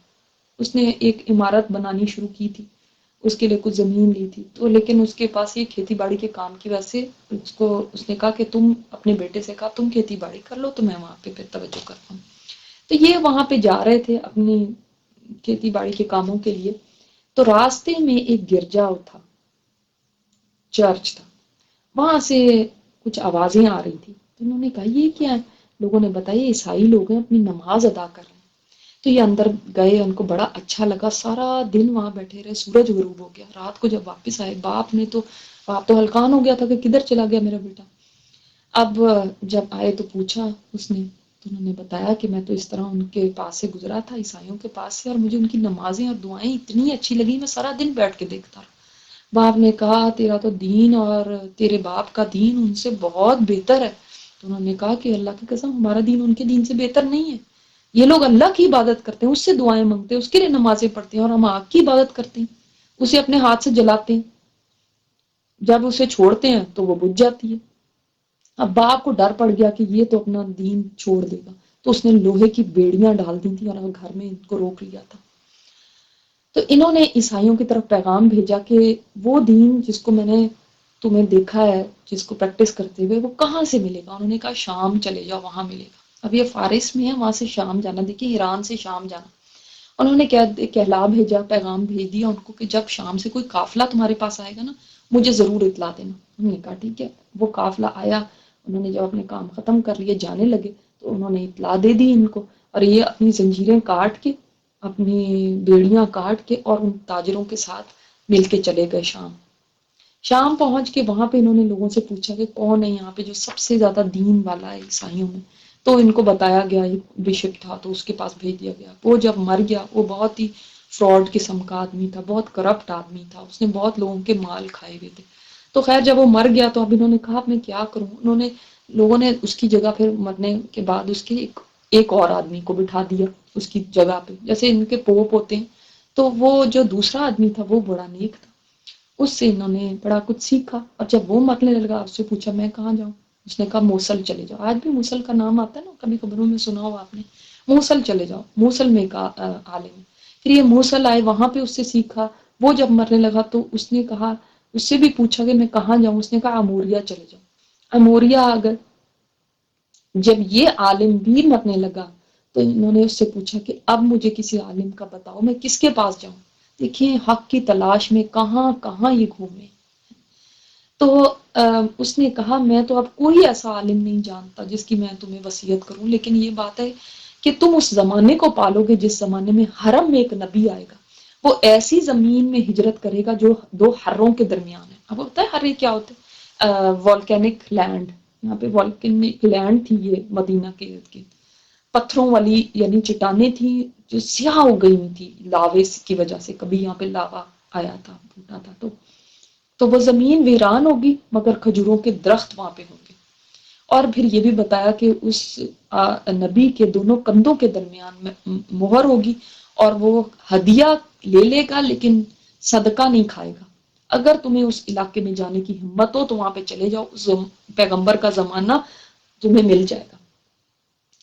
[SPEAKER 1] اس نے ایک عمارت بنانی شروع کی تھی، اس کے لیے کچھ زمین لی تھی، تو لیکن اس کے پاس یہ کھیتی باڑی کے کام کی وجہ سے اس نے کہا کہ تم اپنے بیٹے سے کہا تم کھیتی باڑی کر لو تو میں وہاں پہ پھر توجہ کرتا ہوں۔ تو یہ وہاں پہ جا رہے تھے اپنی کھیتی باڑی کے کاموں کے لیے، تو راستے میں ایک گرجا تھا، چرچ تھا، وہاں سے کچھ آوازیں آ رہی تھی، تو انہوں نے کہا یہ کیا ہے؟ لوگوں نے بتایا عیسائی لوگ ہیں، اپنی نماز ادا کر رہے ہیں۔ تو یہ اندر گئے، ان کو بڑا اچھا لگا، سارا دن وہاں بیٹھے رہے، سورج غروب ہو گیا، رات کو جب واپس آئے باپ تو ہلکان ہو گیا تھا کہ کدھر چلا گیا میرا بیٹا۔ اب جب آئے تو پوچھا اس نے، تو انہوں نے بتایا کہ میں تو اس طرح ان کے پاس سے گزرا تھا، عیسائیوں کے پاس سے، اور مجھے ان کی نمازیں اور دعائیں اتنی اچھی لگی، میں سارا دن بیٹھ کے دیکھتا رہا۔ باپ نے کہا تیرا تو دین اور تیرے باپ کا دین ان سے بہت بہتر ہے۔ تو انہوں نے کہا کہ اللہ کی قسم ہمارا دین ان کے دین سے بہتر نہیں ہے، یہ لوگ اللہ کی عبادت کرتے ہیں، اس سے دعائیں مانگتے ہیں، اس کے لیے نمازیں پڑھتے ہیں، اور ہم آگ کی عبادت کرتے ہیں، اسے اپنے ہاتھ سے جلاتے ہیں، جب اسے چھوڑتے ہیں تو وہ بجھ جاتی ہے۔ اب باپ کو ڈر پڑ گیا کہ یہ تو اپنا دین چھوڑ دے گا، تو اس نے لوہے کی بیڑیاں ڈال دی تھیں اور گھر میں ان کو روک لیا تھا۔ تو انہوں نے عیسائیوں کی طرف پیغام بھیجا کہ وہ دین جس کو میں نے تمہیں دیکھا ہے، جس کو پریکٹس کرتے ہوئے، وہ کہاں سے ملے گا؟ انہوں نے کہا شام چلے جاؤ، وہاں ملے گا۔ اب یہ فارس میں ہے، وہاں سے شام جانا، دیکھیے ایران سے شام جانا،
[SPEAKER 2] انہوں نے کہلا بھیجا، پیغام بھیج دیا ان کو کہ جب شام سے کوئی قافلہ تمہارے پاس آئے گا نا مجھے ضرور اطلاع دینا۔ انہوں نے کہا ٹھیک ہے۔ وہ قافلہ آیا، انہوں نے جب اپنے کام ختم کر لیے جانے لگے تو انہوں نے اطلاع دے دی ان کو، اور یہ اپنی زنجیریں کاٹ کے، اپنی بیڑیاں کاٹ کے اور ان تاجروں کے ساتھ مل کے چلے گئے شام۔ شام پہنچ کے وہاں پہ انہوں نے لوگوں سے پوچھا کہ کون ہے یہاں پہ جو سب سے زیادہ دین والا ہے عیسائیوں میں، تو ان کو بتایا گیا ایک بشپ تھا تو اس کے پاس بھیج دیا گیا۔ وہ جب مر گیا، وہ بہت ہی فراڈ قسم کا آدمی تھا، بہت کرپٹ آدمی تھا، اس نے بہت لوگوں کے مال کھائے ہوئے تھے۔ تو خیر جب وہ مر گیا تو اب انہوں نے کہا اب میں کیا کروں، انہوں نے لوگوں نے اس کی جگہ پھر مرنے کے بعد اس کے ایک اور آدمی کو بٹھا دیا اس کی جگہ پہ، جیسے ان کے پوپ ہوتے ہیں۔ تو وہ جو دوسرا آدمی تھا وہ بڑا نیک تھا، اس سے انہوں نے بڑا کچھ سیکھا، اور جب وہ مرنے لگا اس سے پوچھا میں کہاں جاؤں، اس نے کہا موصل چلے جاؤ۔ آج بھی موصل کا نام آتا ہے نا، کبھی خبروں میں سنا ہو آپ نے، موصل چلے جاؤ، موصل میں ایک عالم ہے۔ پھر یہ موصل آئے، وہاں پہ اس سے سیکھا۔ وہ جب مرنے لگا تو اس نے کہا، اس سے بھی پوچھا کہ میں کہاں جاؤں، اس نے کہا اموریا چلے جاؤ۔ اموریا آ گئے۔ جب یہ عالم بھی مرنے لگا تو انہوں نے اس سے پوچھا کہ اب مجھے کسی عالم کا بتاؤ، میں کس کے پاس جاؤں۔ دیکھیں حق کی تلاش میں کہاں کہاں یہ گھومے۔ تو اس نے کہا میں تو اب کوئی ایسا عالم نہیں جانتا جس کی میں تمہیں وصیت کروں، لیکن یہ بات ہے کہ تم اس زمانے کو پالو گے جس زمانے میں حرم میں ایک نبی آئے گا، وہ ایسی زمین میں ہجرت کرے گا جو دو حروں کے درمیان ہے۔ اب ہوتا ہے حرے کیا ہوتے ہیں؟ والکینک لینڈ، یہاں پہ والکینک لینڈ تھی یہ مدینہ کے ارد گرد، پتھروں والی یعنی چٹانیں تھی جو سیاہ ہو گئی ہوئی تھی لاوے کی وجہ سے، کبھی یہاں پہ لاوا آیا تھا پھوٹا تھا تو وہ زمین ویران ہوگی مگر کھجوروں کے درخت وہاں پہ ہوں گے۔ اور پھر یہ بھی بتایا کہ اس نبی کے دونوں کندھوں کے درمیان میں مہر ہوگی، اور وہ ہدیہ لے لے گا لیکن صدقہ نہیں کھائے گا۔ اگر تمہیں اس علاقے میں جانے کی ہمت ہو تو وہاں پہ چلے جاؤ، اس پیغمبر کا زمانہ تمہیں مل جائے گا۔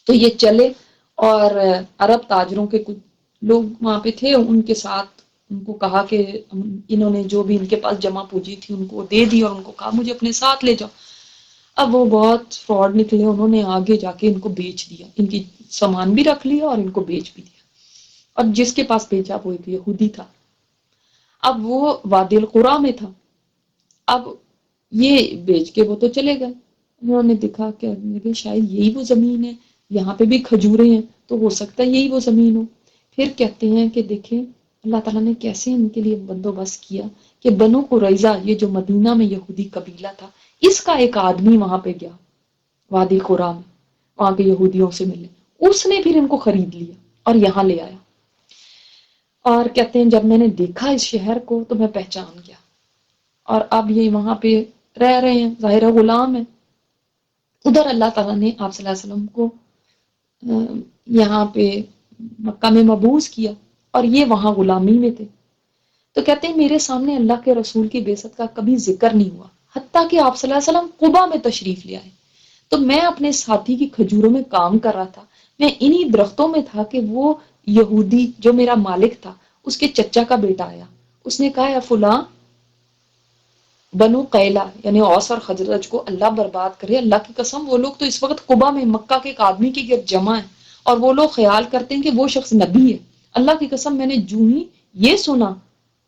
[SPEAKER 2] تو یہ چلے، اور عرب تاجروں کے کچھ لوگ وہاں پہ تھے، ان کے ساتھ ان کو کہا کہ انہوں نے جو بھی ان کے پاس جمع پوجی تھی ان کو دے دی، اور ان کو کہا مجھے اپنے ساتھ لے جاؤ۔ اب وہ بہت فراڈ نکلے، انہوں نے آگے جا کے ان کو بیچ دیا، ان کی سامان بھی رکھ لیا اور ان کو بیچ بھی دیا، اور جس کے پاس بیچا وہ ایک یہودی تھا۔ اب وہ وادی القریٰ میں تھا، اب یہ بیچ کے وہ تو چلے گئے۔ انہوں نے دیکھا کہ شاید یہی وہ زمین ہے، یہاں پہ بھی کھجوریں ہیں تو ہو سکتا ہے یہی وہ زمین ہو۔ پھر کہتے ہیں کہ دیکھیں اللہ تعالیٰ نے کیسے ان کے لیے بندوبست کیا کہ بنو قریظہ، یہ جو مدینہ میں یہودی قبیلہ تھا، اس کا ایک آدمی وہاں پہ گیا وادی قریٰ میں، وہاں کے یہودیوں سے ملے، اس نے پھر ان کو خرید لیا اور یہاں لے آیا۔ اور کہتے ہیں جب میں نے دیکھا اس شہر کو تو میں پہچان گیا، اور اب یہ وہاں پہ رہ رہے ہیں، ظاہر غلام ہیں۔ ادھر اللہ تعالیٰ نے آپ صلی اللہ علیہ وسلم کو یہاں پہ مکہ میں مبعوث کیا، اور یہ وہاں غلامی میں تھے۔ تو کہتے ہیں میرے سامنے اللہ کے رسول کی بعثت کا کبھی ذکر نہیں ہوا، حتیٰ کہ آپ صلی اللہ علیہ وسلم قبا میں تشریف لے آئے۔ تو میں اپنے ساتھی کی کھجوروں میں کام کر رہا تھا، میں انہی درختوں میں تھا کہ وہ یہودی جو میرا مالک تھا اس کے چچا کا بیٹا آیا، اس نے کہا یا فلاں، بنو قیلا یعنی اوس اور خزرج کو اللہ برباد کرے، اللہ کی قسم وہ لوگ تو اس وقت قبا میں مکہ کے ایک آدمی کے گرد جمع ہیں، اور وہ لوگ خیال کرتے ہیں کہ وہ شخص نبی ہے۔ اللہ کی قسم میں نے جو ہی یہ سنا،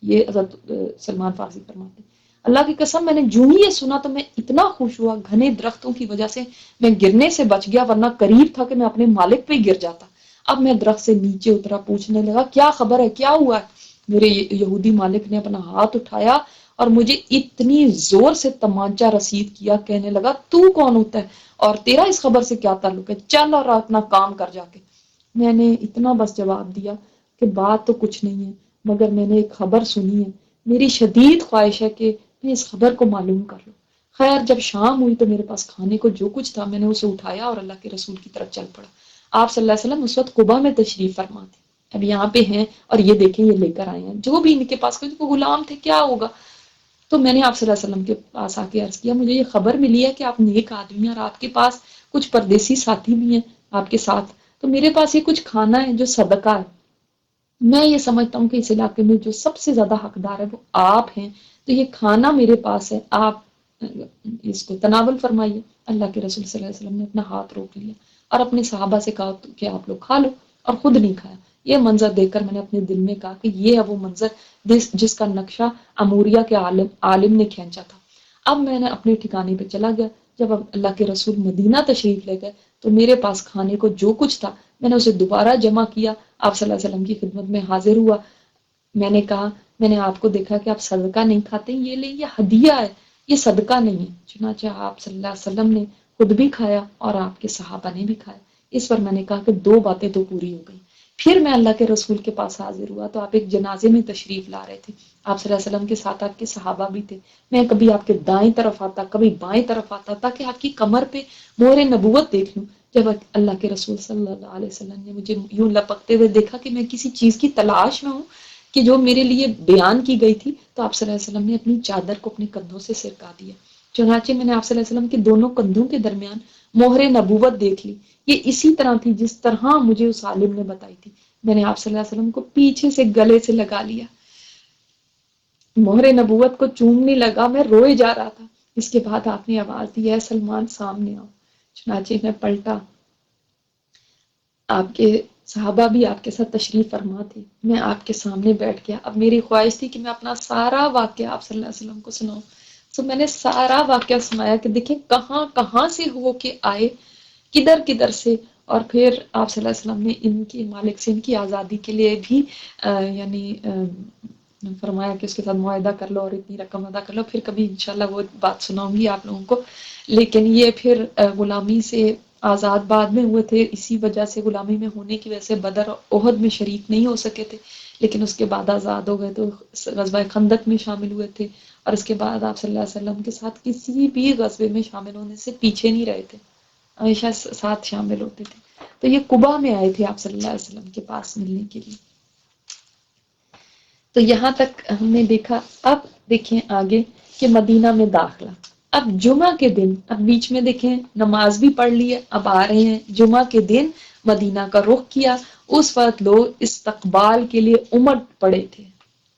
[SPEAKER 2] یہ حضرت سلمان فارسی فرماتے ہیں، اللہ کی قسم میں نے جو ہی یہ سنا تو میں اتنا خوش ہوا، گھنے درختوں کی وجہ سے میں گرنے سے بچ گیا، ورنہ قریب تھا کہ میں اپنے مالک پہ ہی گر جاتا۔ اب میں درخت سے نیچے اترا، پوچھنے لگا کیا خبر ہے، کیا ہوا ہے؟ میرے یہودی مالک نے اپنا ہاتھ اٹھایا اور مجھے اتنی زور سے تمانچہ رسید کیا، کہنے لگا تو کون ہوتا ہے اور تیرا اس خبر سے کیا تعلق ہے، چل اور اپنا کام کر جا کے۔ میں نے اتنا بس جواب دیا کہ بات تو کچھ نہیں ہے، مگر میں نے ایک خبر سنی ہے، میری شدید خواہش ہے کہ میں اس خبر کو معلوم کر لوں۔ خیر جب شام ہوئی تو میرے پاس کھانے کو جو کچھ تھا میں نے اسے اٹھایا اور اللہ کے رسول کی طرف چل پڑا۔ آپ صلی اللہ علیہ وسلم اس وقت قبا میں تشریف فرما تھے، اب یہاں پہ ہیں، اور یہ دیکھیں یہ لے کر آئے ہیں جو بھی ان کے پاس، کوئی غلام تھے کیا ہوگا۔ تو میں نے آپ صلی اللہ علیہ وسلم کے پاس آ کے عرض کیا مجھے یہ خبر ملی ہے کہ آپ نیک آدمی ہیں اور آپ کے پاس کچھ پردیسی ساتھی بھی ہیں آپ کے ساتھ، تو میرے پاس یہ کچھ کھانا ہے جو صدقہ ہے، میں یہ سمجھتا ہوں کہ اس علاقے میں جو سب سے زیادہ حقدار ہے وہ آپ ہیں، تو یہ کھانا میرے پاس ہے، آپ اس کو تناول فرمائیے۔ اللہ کے رسول صلی اللہ علیہ وسلم نے اپنا ہاتھ روک لیا اور اپنے صحابہ سے کہا کہ آپ لوگ کھا لو۔ اور خود نہیں کھایا۔ یہ منظر دیکھ کر میں نے اپنے دل میں کہا کہ یہ ہے وہ منظر جس کا نقشہ اموریہ کے عالم نے کھینچا تھا۔ اب میں نے اپنے ٹھکانے پہ چلا گیا۔ جب اب اللہ کے رسول مدینہ تشریف لے گئے تو میرے پاس کھانے کو جو کچھ تھا میں نے اسے دوبارہ جمع کیا، آپ صلی اللہ علیہ وسلم کی خدمت میں حاضر ہوا۔ میں نے کہا میں نے آپ کو دیکھا کہ آپ صدقہ نہیں کھاتے، یہ لیں، یہ ہدیہ ہے، یہ صدقہ نہیں ہے۔ چنانچہ آپ صلی اللہ علیہ وسلم نے خود بھی کھایا اور آپ کے صحابہ نے بھی کھایا۔ اس پر میں نے کہا کہ دو باتیں تو پوری ہو گئی۔ پھر میں اللہ کے رسول کے پاس حاضر ہوا تو آپ ایک جنازے میں تشریف لا رہے تھے، آپ صلی اللہ علیہ وسلم کے ساتھ آپ کے صحابہ بھی تھے۔ میں کبھی آپ کے دائیں طرف آتا، کبھی بائیں طرف آتا تاکہ آپ کی کمر پہ مہر نبوت دیکھ لوں۔ جب اللہ کے رسول صلی اللہ علیہ وسلم نے مجھے یوں لپکتے ہوئے دیکھا کہ میں کسی چیز کی تلاش میں ہوں کہ جو میرے لیے بیان کی گئی تھی، تو آپ صلی اللہ علیہ وسلم نے اپنی چادر کو اپنے کندھوں سے سرکا دیا۔ چنانچہ میں نے آپ صلی اللہ علیہ وسلم کے دونوں کندھوں کے درمیان مہر نبوت دیکھ لی۔ یہ اسی طرح تھی جس طرح مجھے اس عالم نے بتائی تھی۔ میں نے آپ صلی اللہ علیہ وسلم کو پیچھے سے گلے سے لگا لیا، مہر نبوت کو چومنے لگا، میں روئے جا رہا تھا۔ اس کے بعد آپ نے آواز دی، اے سلمان سامنے آؤ۔ چنانچہ میں پلٹا، آپ کے صحابہ بھی آپ کے ساتھ تشریف فرما تھے۔ میں آپ کے سامنے بیٹھ گیا۔ اب میری خواہش تھی کہ میں اپنا سارا واقعہ آپ صلی اللہ علیہ وسلم کو سناؤں۔ تو میں نے سارا واقعہ سنایا کہ دیکھیں کہاں کہاں سے ہو کے آئے، کدھر کدھر سے، اور پھر آپ صلی اللہ علیہ وسلم نے ان کی مالک سے ان کی آزادی کے لیے بھی یعنی فرمایا کہ اس کے ساتھ معاہدہ کر لو اور اتنی رقم ادا کر لو۔ پھر کبھی انشاءاللہ وہ بات سناؤں گی آپ لوگوں کو۔ لیکن یہ پھر غلامی سے آزاد بعد میں ہوئے تھے، اسی وجہ سے غلامی میں ہونے کی وجہ سے بدر اور احد میں شریک نہیں ہو سکے تھے، لیکن اس کے بعد آزاد ہو گئے تو غزوہ خندق میں شامل ہوئے تھے، اور اس کے بعد آپ صلی اللہ علیہ وسلم کے ساتھ کسی بھی غزوے میں شامل ہونے سے پیچھے نہیں رہے تھے، ہمیشہ ساتھ شامل ہوتے تھے۔ تو یہ قبا میں آئے تھے آپ صلی اللہ علیہ وسلم کے پاس ملنے کے لیے۔ تو یہاں تک ہم نے دیکھا۔ اب دیکھیں آگے کہ مدینہ میں داخلہ۔ اب جمعہ کے دن، اب بیچ میں دیکھیں نماز بھی پڑھ لی ہے، اب آ رہے ہیں جمعہ کے دن مدینہ کا رخ کیا۔ اس وقت لوگ استقبال کے لیے امٹ پڑے تھے،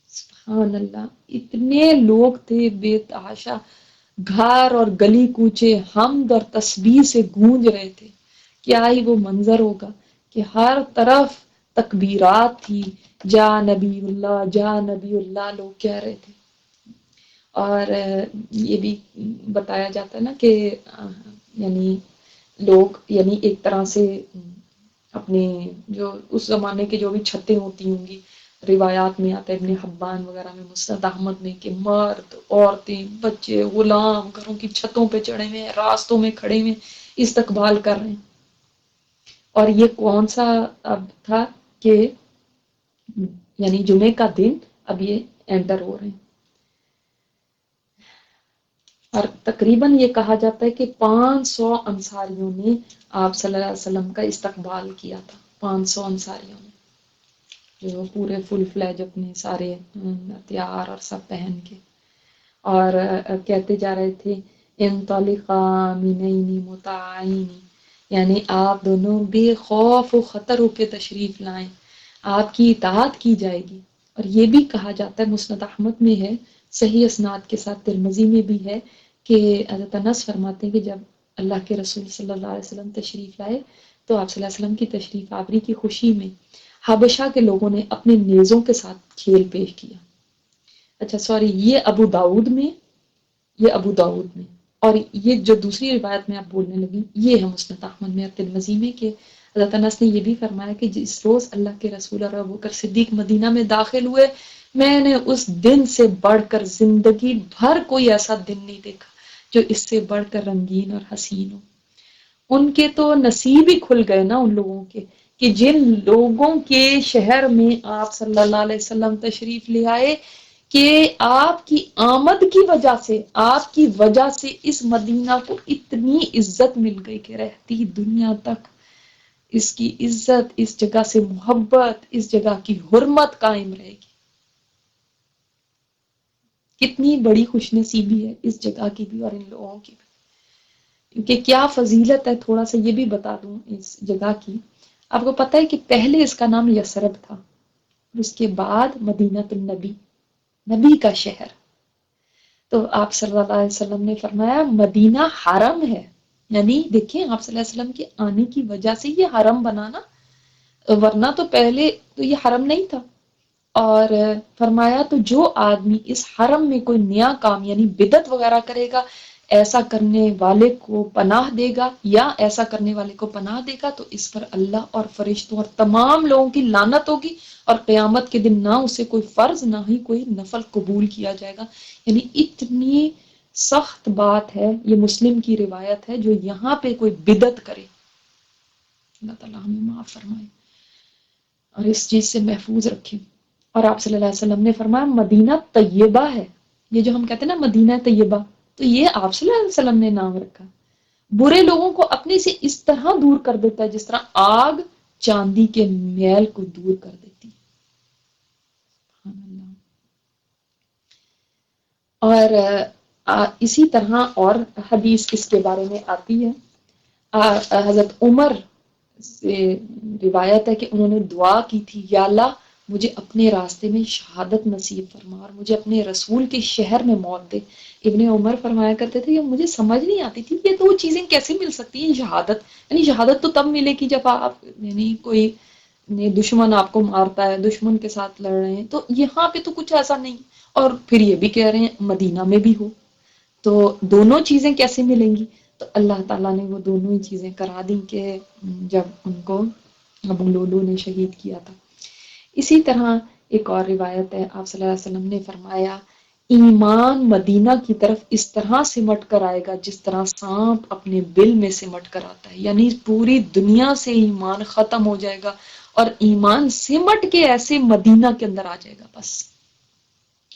[SPEAKER 2] سبحان اللہ، اتنے لوگ تھے بے تحاشا، گھر اور گلی کوچے حمد اور تسبیح سے گونج رہے تھے۔ کیا ہی وہ منظر ہوگا کہ ہر طرف تکبیرات تھی، جا نبی اللہ جا نبی اللہ لوگ کہہ رہے تھے۔ اور یہ بھی بتایا جاتا ہے نا کہ یعنی لوگ یعنی ایک طرح سے اپنے جو اس زمانے کے جو بھی چھتیں ہوتی ہوں گی، روایات میں آتا ہے ابن حبان وغیرہ میں، مسند احمد میں، کہ مرد عورتیں بچے غلام گھروں کی چھتوں پہ چڑھے ہوئے ہیں، راستوں میں کھڑے ہوئے استقبال کر رہے ہیں۔ اور یہ کون سا اب تھا کہ یعنی جمعے کا دن اب یہ انٹر ہو رہے ہیں، اور تقریباً یہ کہا جاتا ہے کہ 500 انصاریوں نے آپ صلی اللہ علیہ وسلم کا استقبال کیا تھا، 500 انصاریوں نے، جو پورے فل فلیج اپنے سارے ہتھیار اور سب پہن کے، اور کہتے جا رہے تھے انطلقا منین مطاعین، یعنی آپ دونوں بے خوف و خطر ہو کے تشریف لائیں، آپ کی اطاعت کی جائے گی۔ اور یہ بھی کہا جاتا ہے، مسند احمد میں ہے، صحیح اسناد کے ساتھ ترمذی میں بھی ہے، کہ حضرت انس فرماتے ہیں کہ جب اللہ کے رسول صلی اللہ علیہ وسلم تشریف لائے تو آپ صلی اللہ علیہ وسلم کی تشریف آوری کی خوشی میں حبشہ کے لوگوں نے اپنے نیزوں کے ساتھ کھیل پیش کیا۔ اچھا سوری، یہ ابو داؤد میں، یہ ابو داؤد میں، اور یہ جو دوسری روایت میں آپ بولنے لگی یہ ہے مسند احمد میں اور ترمذی میں، کہ حضرت انس نے یہ بھی فرمایا کہ جس روز اللہ کے رسول اور ابوبکر صدیق مدینہ میں داخل ہوئے، میں نے اس دن سے بڑھ کر زندگی بھر کوئی ایسا دن نہیں دیکھا جو اس سے بڑھ کر رنگین اور حسین ہو۔ ان کے تو نصیب ہی کھل گئے نا ان لوگوں کے، کہ جن لوگوں کے شہر میں آپ صلی اللہ علیہ وسلم تشریف لے آئے، کہ آپ کی آمد کی وجہ سے، آپ کی وجہ سے اس مدینہ کو اتنی عزت مل گئی کہ رہتی دنیا تک اس کی عزت، اس جگہ سے محبت، اس جگہ کی حرمت قائم رہے گی۔ کتنی بڑی خوش نصیبی ہے اس جگہ کی بھی اور ان لوگوں کی بھی، کیونکہ کیا فضیلت ہے تھوڑا سا یہ بھی بتا دوں اس جگہ کی۔ آپ کو پتہ ہے کہ پہلے اس کا نام یثرب تھا، اس کے بعد مدینہ النبی، نبی کا شہر۔ تو آپ صلی اللہ علیہ وسلم نے فرمایا مدینہ حرم ہے، یعنی دیکھیں آپ صلی اللہ علیہ وسلم کے آنے کی وجہ سے یہ حرم بنا نا، ورنہ تو پہلے تو یہ حرم نہیں تھا. اور فرمایا تو جو آدمی اس حرم میں کوئی نیا کام یعنی بدعت وغیرہ کرے گا، ایسا کرنے والے کو پناہ دے گا یا ایسا کرنے والے کو پناہ دے گا تو اس پر اللہ اور فرشتوں اور تمام لوگوں کی لعنت ہوگی، اور قیامت کے دن نہ اسے کوئی فرض نہ ہی کوئی نفل قبول کیا جائے گا. یعنی اتنی سخت بات ہے، یہ مسلم کی روایت ہے. جو یہاں پہ کوئی بدعت کرے، اللہ تعالیٰ ہمیں معاف فرمائے اور اس چیز سے محفوظ رکھے. اور آپ صلی اللہ علیہ وسلم نے فرمایا مدینہ طیبہ ہے. یہ جو ہم کہتے ہیں نا مدینہ طیبہ، تو یہ آپ صلی اللہ علیہ وسلم نے نام رکھا. برے لوگوں کو اپنے سے اس طرح دور کر دیتا ہے جس طرح آگ چاندی کے میل کو دور کر دیتی ہے. سبحان اللہ. اور اسی طرح اور حدیث اس کے بارے میں آتی ہے. حضرت عمر سے روایت ہے کہ انہوں نے دعا کی تھی، یا اللہ مجھے اپنے راستے میں شہادت نصیب فرما اور مجھے اپنے رسول کے شہر میں موت دے. ابن عمر فرمایا کرتے تھے کہ مجھے سمجھ نہیں آتی تھی یہ دو چیزیں کیسے مل سکتی ہیں. شہادت یعنی شہادت تو تب ملے گی جب آپ یعنی کوئی دشمن آپ کو مارتا ہے، دشمن کے ساتھ لڑ رہے ہیں، تو یہاں پہ تو کچھ ایسا نہیں. اور پھر یہ بھی کہہ رہے ہیں مدینہ میں بھی ہو، تو دونوں چیزیں کیسے ملیں گی؟ تو اللہ تعالیٰ نے وہ دونوں ہی چیزیں کرا دیں کہ جب ان کو ابو لولو نے شہید کیا تھا. اسی طرح ایک اور روایت ہے، آپ صلی اللہ علیہ وسلم نے فرمایا ایمان مدینہ کی طرف اس طرح سمٹ کر آئے گا جس طرح سانپ اپنے بل میں سمٹ کر آتا ہے. یعنی پوری دنیا سے ایمان ختم ہو جائے گا اور ایمان سمٹ کے ایسے مدینہ کے اندر آ جائے گا بس.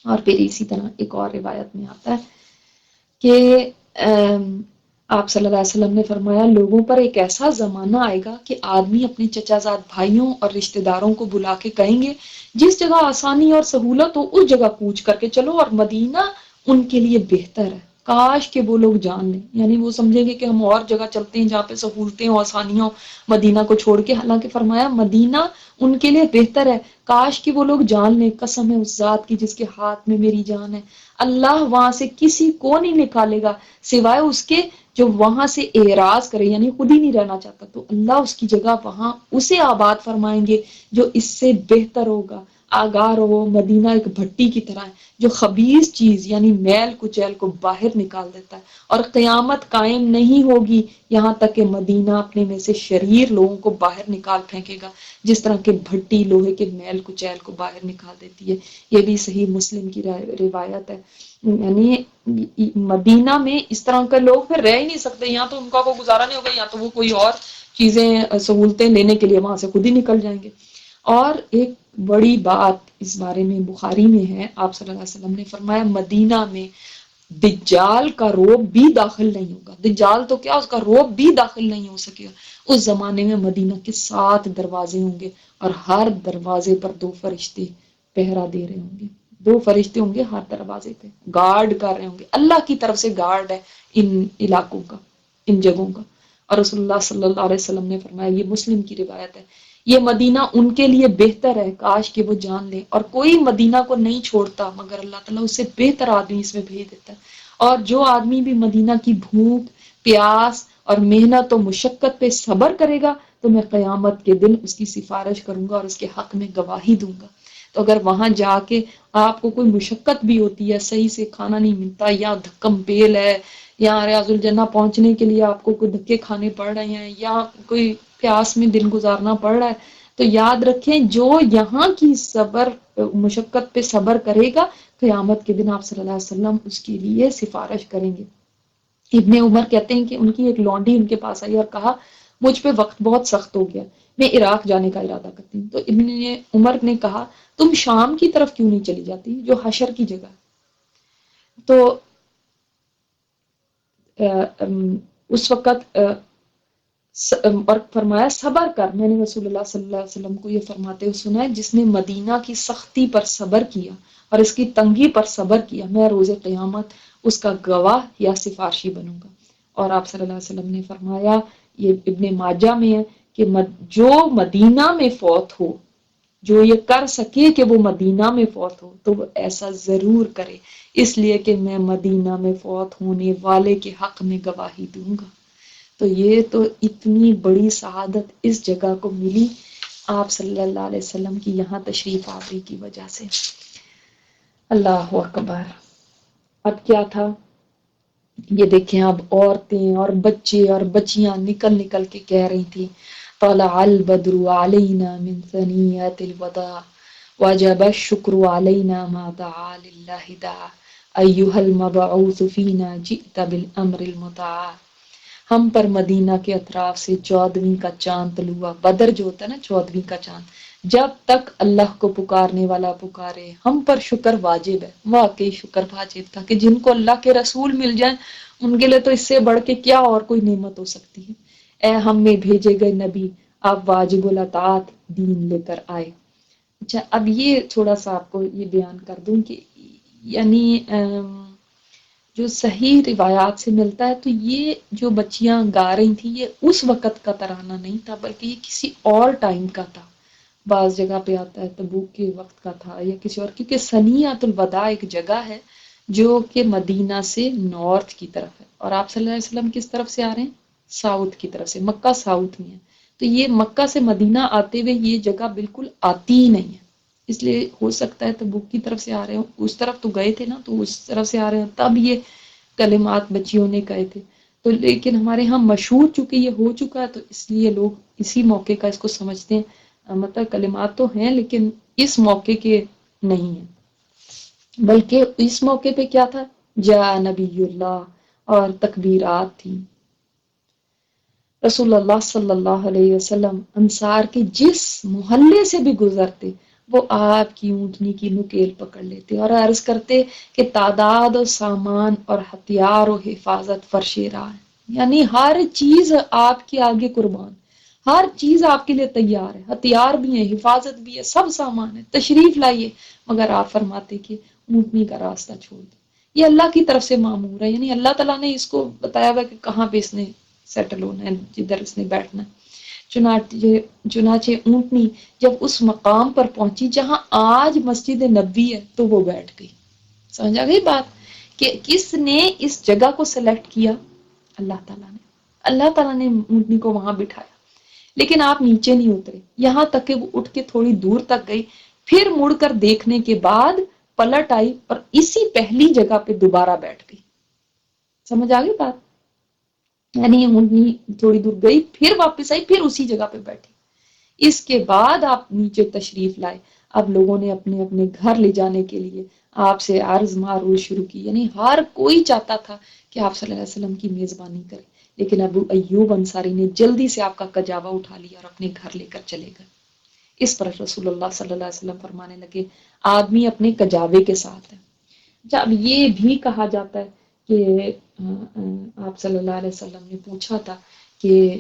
[SPEAKER 2] اور پھر اسی طرح ایک اور روایت میں آتا ہے کہ آپ صلی اللہ علیہ وسلم نے فرمایا لوگوں پر ایک ایسا زمانہ آئے گا کہ آدمی اپنے چچا زاد بھائیوں اور رشتہ داروں کو بلا کے کہیں گے جس جگہ آسانی اور سہولت ہو اس جگہ کوچ کر کے چلو، اور مدینہ ان کے لیے بہتر ہے. کاش کہ وہ لوگ جان لیں. یعنی وہ سمجھیں گے کہ ہم اور جگہ چلتے ہیں جہاں پہ سہولتیں ہوں، آسانیاں ہوں، مدینہ کو چھوڑ کے. حالانکہ فرمایا مدینہ ان کے لیے بہتر ہے. کاش کہ وہ لوگ جان لیں. قسم ہے اس ذات کی جس کے ہاتھ میں میری جان ہے، اللہ وہاں سے کسی کو نہیں نکالے گا سوائے اس کے جو وہاں سے اعراض کرے، یعنی خود ہی نہیں رہنا چاہتا. تو اللہ اس کی جگہ وہاں اسے آباد فرمائیں گے جو اس سے بہتر ہوگا. آگاہ رہو، مدینہ ایک بھٹی کی طرح ہے جو خبیث چیز یعنی میل کچیل کو باہر نکال دیتا ہے. اور قیامت قائم نہیں ہوگی یہاں تک کہ مدینہ اپنے میں سے شریر لوگوں کو باہر نکال پھینکے گا، جس طرح کہ بھٹی لوہے کے میل کچیل کو باہر نکال دیتی ہے. یہ بھی صحیح مسلم کی روایت ہے. یعنی مدینہ میں اس طرح کے لوگ پھر رہ ہی نہیں سکتے. یا تو ان کا کوئی گزارا نہیں ہوگا، یا تو وہ کوئی اور چیزیں سہولتیں لینے کے لیے وہاں سے خود ہی نکل جائیں گے. اور ایک بڑی بات اس بارے میں بخاری میں ہے، آپ صلی اللہ علیہ وسلم نے فرمایا مدینہ میں دجال کا روب بھی داخل نہیں ہوگا. دجال تو کیا، اس کا روب بھی داخل نہیں ہو سکے گا. اس زمانے میں مدینہ کے 7 دروازے ہوں گے اور ہر دروازے پر 2 فرشتے پہرا دے رہے ہوں گے. 2 فرشتے ہوں گے ہر دروازے پہ، گارڈ کر رہے ہوں گے. اللہ کی طرف سے گارڈ ہے ان علاقوں کا، ان جگہوں کا. اور رسول اللہ صلی اللہ علیہ وسلم نے فرمایا، یہ مسلم کی روایت ہے، یہ مدینہ ان کے لیے بہتر ہے، کاش کہ وہ جان لیں. اور کوئی مدینہ کو نہیں چھوڑتا مگر اللہ تعالیٰ اس سے بہتر آدمی اس میں بھیج دیتا ہے. اور جو آدمی بھی مدینہ کی بھوک، پیاس اور محنت و مشقت پہ صبر کرے گا تو میں قیامت کے دن اس کی سفارش کروں گا اور اس کے حق میں گواہی دوں گا. تو اگر وہاں جا کے آپ کو کوئی مشقت بھی ہوتی ہے، صحیح سے کھانا نہیں ملتا، یا دھکم پیل ہے، یا ریاض الجنہ پہنچنے کے لیے آپ کو کوئی دھکے کھانے پڑ رہے ہیں، یا کوئی پیاس میں دن گزارنا پڑ رہا ہے، تو یاد رکھیں جو یہاں کی صبر مشقت پہ صبر کرے گا قیامت کے دن آپ صلی اللہ علیہ وسلم اس کے لیے سفارش کریں گے. ابن عمر کہتے ہیں کہ ان کی ایک لونڈی ان کے پاس آئی اور کہا مجھ پہ وقت بہت سخت ہو گیا، میں عراق جانے کا ارادہ کرتی ہوں. تو ابن عمر نے کہا تم شام کی طرف کیوں نہیں چلی جاتی جو حشر کی جگہ ہے؟ تو اس وقت اور فرمایا صبر کر. میں نے رسول اللہ صلی اللہ علیہ وسلم کو یہ فرماتے ہوئے سنا ہے جس نے مدینہ کی سختی پر صبر کیا اور اس کی تنگی پر صبر کیا، میں روز قیامت اس کا گواہ یا سفارشی بنوں گا. اور آپ صلی اللہ علیہ وسلم نے فرمایا، یہ ابن ماجہ میں ہے کہ جو مدینہ میں فوت ہو، جو یہ کر سکے کہ وہ مدینہ میں فوت ہو تو وہ ایسا ضرور کرے، اس لیے کہ میں مدینہ میں فوت ہونے والے کے حق میں گواہی دوں گا. تو یہ تو اتنی بڑی سعادت اس جگہ کو ملی آپ صلی اللہ علیہ وسلم کی یہاں تشریف آوری کی وجہ سے۔ اللہ اکبر۔ اب کیا تھا، یہ دیکھیں اب عورتیں اور بچے اور بچیاں نکل نکل کے کہہ رہی تھی طلع البدر علینا من ثنیات الوداع وجب الشکر علینا ما دعا للہ دعا ایہا المبعوث فینا جئت بالامر المطاع۔ ہم پر مدینہ کے اطراف سے 14ویں کا چاند طلوع، بدر جو ہوتا ہے نا 14ویں کا چاند، جب تک اللہ کو پکارنے والا پکارے ہم پر شکر واجب ہے۔ واقعی شکر واجب تھا کہ جن کو اللہ کے رسول مل جائیں ان کے لیے تو اس سے بڑھ کے کیا اور کوئی نعمت ہو سکتی ہے۔ اے ہم میں بھیجے گئے نبی، آپ واجب الاطاعت دین لے کر آئے۔ اچھا اب یہ تھوڑا سا آپ کو یہ بیان کر دوں کہ یعنی جو صحیح روایات سے ملتا ہے تو یہ جو بچیاں گا رہی تھیں یہ اس وقت کا ترانہ نہیں تھا بلکہ یہ کسی اور ٹائم کا تھا۔ بعض جگہ پہ آتا ہے تبوک کے وقت کا تھا یا کسی اور، کیونکہ ثنیۃ الوداع ایک جگہ ہے جو کہ مدینہ سے نارتھ کی طرف ہے، اور آپ صلی اللہ علیہ وسلم کس طرف سے آ رہے ہیں؟ ساؤتھ کی طرف سے، مکہ ساؤتھ میں ہے، تو یہ مکہ سے مدینہ آتے ہوئے یہ جگہ بالکل آتی ہی نہیں ہے، اس لیے ہو سکتا ہے تبوک کی طرف سے آ رہے ہوں، اس طرف تو گئے تھے نا تو اس طرف سے آ رہے ہیں تب یہ کلمات بچیوں نے کہے تھے۔ تو لیکن ہمارے ہاں مشہور چونکہ یہ ہو چکا ہے تو اس لیے لوگ اسی موقع کا اس کو سمجھتے ہیں، مطلب کلمات تو ہیں لیکن اس موقع کے نہیں ہیں، بلکہ اس موقع پہ کیا تھا، جا نبی اللہ اور تکبیرات تھیں۔ رسول اللہ صلی اللہ علیہ وسلم انصار کے جس محلے سے بھی گزرتے وہ آپ کی اونٹنی کی نکیل پکڑ لیتے اور عرض کرتے کہ تعداد و سامان اور ہتھیار و حفاظت فرش راہ ہے، یعنی ہر چیز آپ کے آگے قربان، ہر چیز آپ کے لیے تیار ہے، ہتھیار بھی ہیں، حفاظت بھی ہے، سب سامان ہے، تشریف لائیے، مگر آپ فرماتے کہ اونٹنی کا راستہ چھوڑ دیں۔ یہ اللہ کی طرف سے معمور ہے، یعنی اللہ تعالیٰ نے اس کو بتایا ہوا کہ کہاں پہ اس نے سیٹل ہونا ہے، جدھر اس نے بیٹھنا ہے۔ چنانچہ اونٹنی جب اس مقام پر پہنچی جہاں آج مسجد نبوی ہے تو وہ بیٹھ گئی۔ سمجھ آ گئی بات کہ کس نے اس جگہ کو سلیکٹ کیا؟ اللہ تعالیٰ نے۔ اللہ تعالیٰ نے اونٹنی کو وہاں بٹھایا، لیکن آپ نیچے نہیں اترے یہاں تک کہ وہ اٹھ کے تھوڑی دور تک گئی، پھر مڑ کر دیکھنے کے بعد پلٹ آئی اور اسی پہلی جگہ پہ دوبارہ بیٹھ گئی۔ سمجھ آ گئی بات؟ یعنی اونٹنی تھوڑی دور گئی پھر واپس آئی پھر اسی جگہ پہ بیٹھی۔ اس کے بعد آپ نیچے تشریف لائے، اب لوگوں نے اپنے اپنے گھر لے جانے کے لیے آپ سے عرض معروض شروع کی، یعنی ہر کوئی چاہتا تھا کہ آپ صلی اللہ علیہ وسلم کی میزبانی کرے، لیکن ابو ایوب انصاری نے جلدی سے آپ کا کجاوا اٹھا لیا اور اپنے گھر لے کر چلے گئے۔ اس پر رسول اللہ صلی اللہ علیہ وسلم فرمانے لگے آدمی اپنے کجاوے کے ساتھ ہے۔ جب یہ بھی کہا جاتا ہے کہ آپ صلی اللہ علیہ وسلم نے پوچھا تھا کہ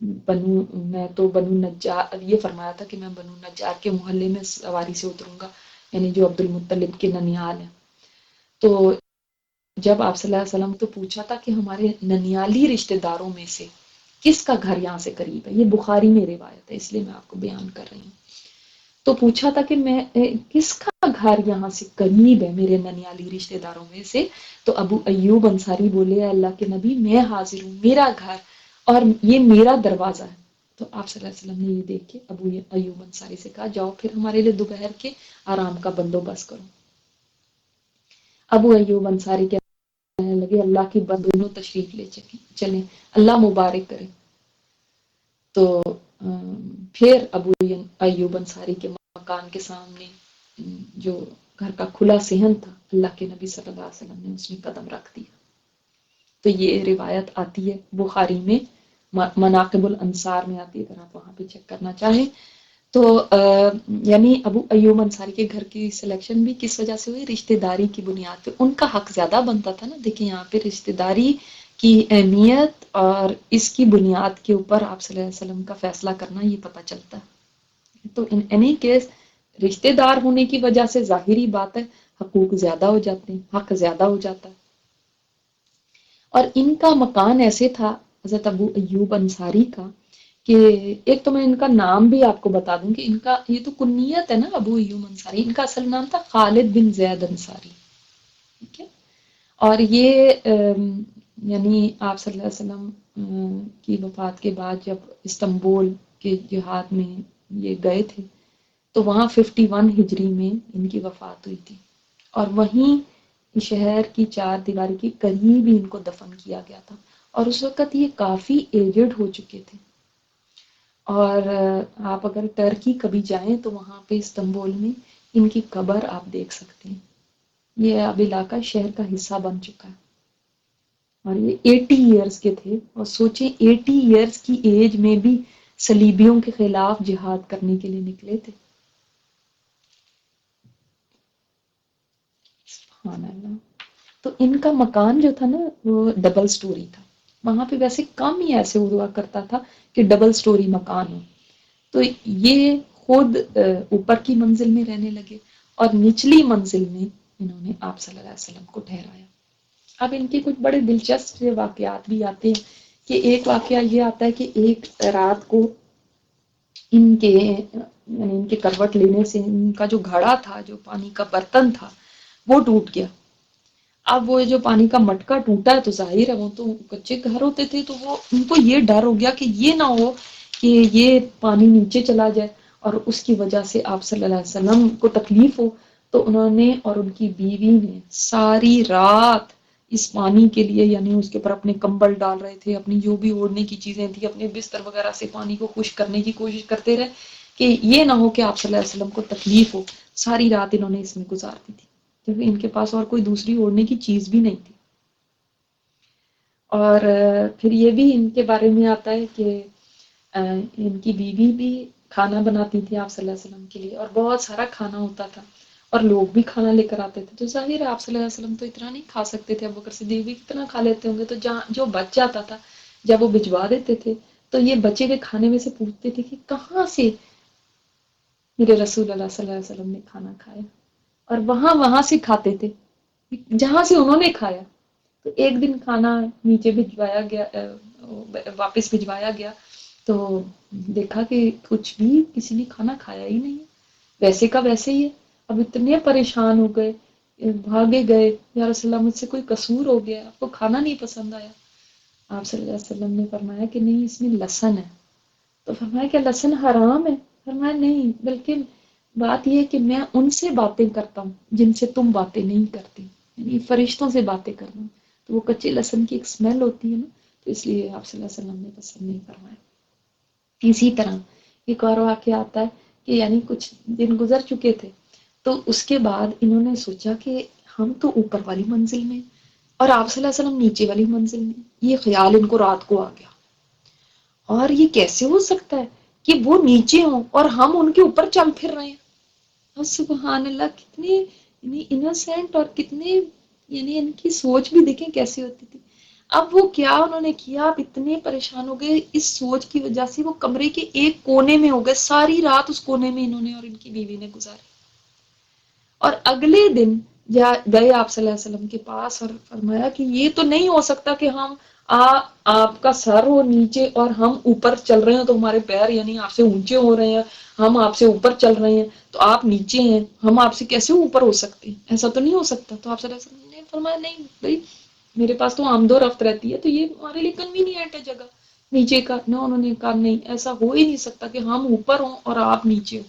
[SPEAKER 2] میں تو بنو نجار، یہ فرمایا تھا کہ میں بنو نجار کے محلے میں سواری سے اتروں گا، یعنی جو عبد المطلب کے ننیال ہیں، تو جب آپ صلی اللہ علیہ وسلم تو پوچھا تھا کہ ہمارے ننیالی رشتہ داروں میں سے کس کا گھر یہاں سے قریب ہے، یہ بخاری میں روایت ہے اس لیے میں آپ کو بیان کر رہی ہوں، تو پوچھا تھا کہ میں کس کا گھر یہاں سے قریب ہے میرے ننیالی رشتہ داروں میں سے، تو ابو ایوب انصاری بولے اللہ کے نبی میں حاضر ہوں، میرا گھر اور یہ میرا دروازہ ہے۔ تو آپ صلی اللہ علیہ وسلم نے یہ دیکھ کے ابو ایوب انصاری سے کہا جاؤ پھر ہمارے لیے دوپہر کے آرام کا بندوبست کرو۔ ابو ایوب انصاری کہنے لگے اللہ کی دونوں تشریف لے چلیں، اللہ مبارک کرے۔ تو پھر ابو ایوب انصاری کے مکان کے سامنے جو گھر کا کھلا صحن تھا اللہ کے نبی صلی اللہ علیہ وسلم نے اس میں قدم رکھ دیا۔ تو یہ روایت آتی ہے بخاری میں، مناقب الانصار میں آتی ہے، اگر آپ وہاں پہ چیک کرنا چاہیں تو یعنی ابو ایوب انصاری کے گھر کی سلیکشن بھی کس وجہ سے ہوئی؟ رشتہ داری کی بنیاد پہ، ان کا حق زیادہ بنتا تھا نا، دیکھیں یہاں پہ رشتہ داری کی اہمیت اور اس کی بنیاد کے اوپر آپ صلی اللہ علیہ وسلم کا فیصلہ کرنا یہ پتہ چلتا ہے۔ تو ان اینی کیس رشتہ دار ہونے کی وجہ سے ظاہری بات ہے حقوق زیادہ ہو جاتے ہیں، حق زیادہ ہو جاتا ہے، اور ان کا مکان ایسے تھا حضرت ابو ایوب انصاری کا کہ ایک تو میں ان کا نام بھی آپ کو بتا دوں کہ ان کا یہ تو کنیت ہے نا ابو ایوب انصاری، ان کا اصل نام تھا خالد بن زید انصاری، ٹھیک ہے، اور یہ یعنی آپ صلی اللہ علیہ وسلم کی وفات کے بعد جب استنبول کے جہاد میں یہ گئے تھے، تو وہاں 51 ہجری میں ان کی وفات ہوئی تھی، اور وہیں شہر کی چار دیواری کے قریب ہی ان کو دفن کیا گیا تھا، اور اس وقت یہ کافی ایجڈ ہو چکے تھے۔ اور آپ اگر ترکی کبھی جائیں تو وہاں پہ استنبول میں ان کی قبر آپ دیکھ سکتے ہیں۔ یہ اب علاقہ شہر کا حصہ بن چکا ہے، اور یہ 80 ایئرز کے تھے، اور سوچیں 80 ایئرز کی ایج میں بھی صلیبیوں کے خلاف جہاد کرنے کے لیے نکلے تھے۔ سبحان اللہ۔ تو ان کا مکان جو تھا نا وہ ڈبل سٹوری تھا، وہاں پہ ویسے کم ہی ایسے ہوا کرتا تھا کہ ڈبل سٹوری مکان ہو، تو یہ خود اوپر کی منزل میں رہنے لگے، اور نچلی منزل میں انہوں نے آپ صلی اللہ علیہ وسلم کو ٹھہرایا۔ اب ان کے کچھ بڑے دلچسپ واقعات بھی آتے ہیں، کہ ایک واقعہ یہ آتا ہے کہ ایک رات کو ان کے یعنی ان کے کروٹ لینے سے ان کا جو گھڑا تھا، جو پانی کا برتن تھا، وہ ٹوٹ گیا۔ اب وہ جو پانی کا مٹکا ٹوٹا ہے تو ظاہر ہے وہ تو کچے گھر ہوتے تھے، تو وہ ان کو یہ ڈر ہو گیا کہ یہ نہ ہو کہ یہ پانی نیچے چلا جائے اور اس کی وجہ سے آپ صلی اللہ علیہ وسلم کو تکلیف ہو، تو انہوں نے اور ان کی بیوی نے ساری رات اس پانی کے لیے، یعنی اس کے اوپر اپنے کمبل ڈال رہے تھے، اپنی جو بھی اوڑھنے کی چیزیں تھی، اپنے بستر وغیرہ سے پانی کو خشک کرنے کی کوشش کرتے رہے کہ یہ نہ ہو کہ آپ صلی اللہ علیہ وسلم کو تکلیف ہو۔ ساری رات انہوں نے اس میں گزار دی تھی، کیونکہ ان کے پاس اور کوئی دوسری اوڑھنے کی چیز بھی نہیں تھی۔ اور پھر یہ بھی ان کے بارے میں آتا ہے کہ ان کی بیوی بھی کھانا بناتی تھی آپ صلی اللہ علیہ وسلم کے لیے، اور بہت سارا کھانا ہوتا تھا، اور لوگ بھی کھانا لے کر آتے تھے، تو ظاہر ہے آپ صلی اللہ علیہ وسلم تو اتنا نہیں کھا سکتے تھے، ابوبکر صدیق بھی کتنا کھا لیتے ہوں گے، تو جو بچ جاتا تھا جب وہ بھجوا دیتے تھے تو یہ بچے ہوئے کھانے میں سے پوچھتے تھے کہ کہاں سے میرے رسول اللہ صلی اللہ علیہ وسلم نے کھانا کھایا، اور وہاں سے کھاتے تھے جہاں سے انہوں نے کھایا۔ تو ایک دن کھانا نیچے بھجوایا گیا، واپس بھجوایا گیا، تو دیکھا کہ کچھ بھی کسی نے کھانا کھایا ہی نہیں ہے، ویسے کا ویسے ہی ہے۔ اب اتنے پریشان ہو گئے، بھاگے گئے، یا رسول اللہ مجھ سے کوئی قصور ہو گیا، آپ کو کھانا نہیں پسند آیا؟ آپ صلی اللہ علیہ وسلم نے فرمایا کہ نہیں، اس میں لہسن ہے۔ تو فرمایا کہ لہسن حرام ہے؟ فرمایا نہیں، بلکہ بات یہ ہے کہ میں ان سے باتیں کرتا ہوں جن سے تم باتیں نہیں کرتی، یعنی فرشتوں سے باتیں کر رہا ہوں، تو وہ کچے لہسن کی ایک اسمیل ہوتی ہے نا، تو اس لیے آپ صلی اللہ علیہ وسلم نے پسند نہیں فرمایا۔ اسی طرح ایک اور واقعہ آتا ہے کہ یعنی کچھ دن گزر چکے تھے، تو اس کے بعد انہوں نے سوچا کہ ہم تو اوپر والی منزل میں اور آپ صلی اللہ علیہ وسلم نیچے والی منزل میں، یہ خیال ان کو رات کو آ گیا، اور یہ کیسے ہو سکتا ہے کہ وہ نیچے ہوں اور ہم ان کے اوپر چل پھر رہے ہیں؟ اور سبحان اللہ، کتنے یعنی انوسینٹ، اور کتنے یعنی ان کی سوچ بھی دیکھیں کیسی ہوتی تھی۔ اب وہ کیا انہوں نے کیا، اب اتنے پریشان ہو گئے اس سوچ کی وجہ سے، وہ کمرے کے ایک کونے میں ہو گئے، ساری رات اس کونے میں انہوں نے اور ان کی بیوی نے گزاری۔ اور اگلے دن گئے آپ صلی اللہ علیہ وسلم کے پاس اور فرمایا کہ یہ تو نہیں ہو سکتا کہ ہم آپ کا سر ہو نیچے اور ہم اوپر چل رہے ہیں، تو ہمارے پیر یعنی آپ سے اونچے ہو رہے ہیں، ہم آپ سے اوپر چل رہے ہیں، تو آپ نیچے ہیں، ہم آپ سے کیسے اوپر ہو سکتے ہیں؟ ایسا تو نہیں ہو سکتا۔ تو آپ صلی اللہ علیہ وسلم نے فرمایا نہیں بھائی، میرے پاس تو آمد و رفت رہتی ہے، تو یہ ہمارے لیے کنوینئنٹ ہے جگہ نیچے کا نہ۔ انہوں نے کہا نہیں، ایسا ہو ہی نہیں سکتا کہ ہم اوپر ہوں اور آپ نیچے ہو،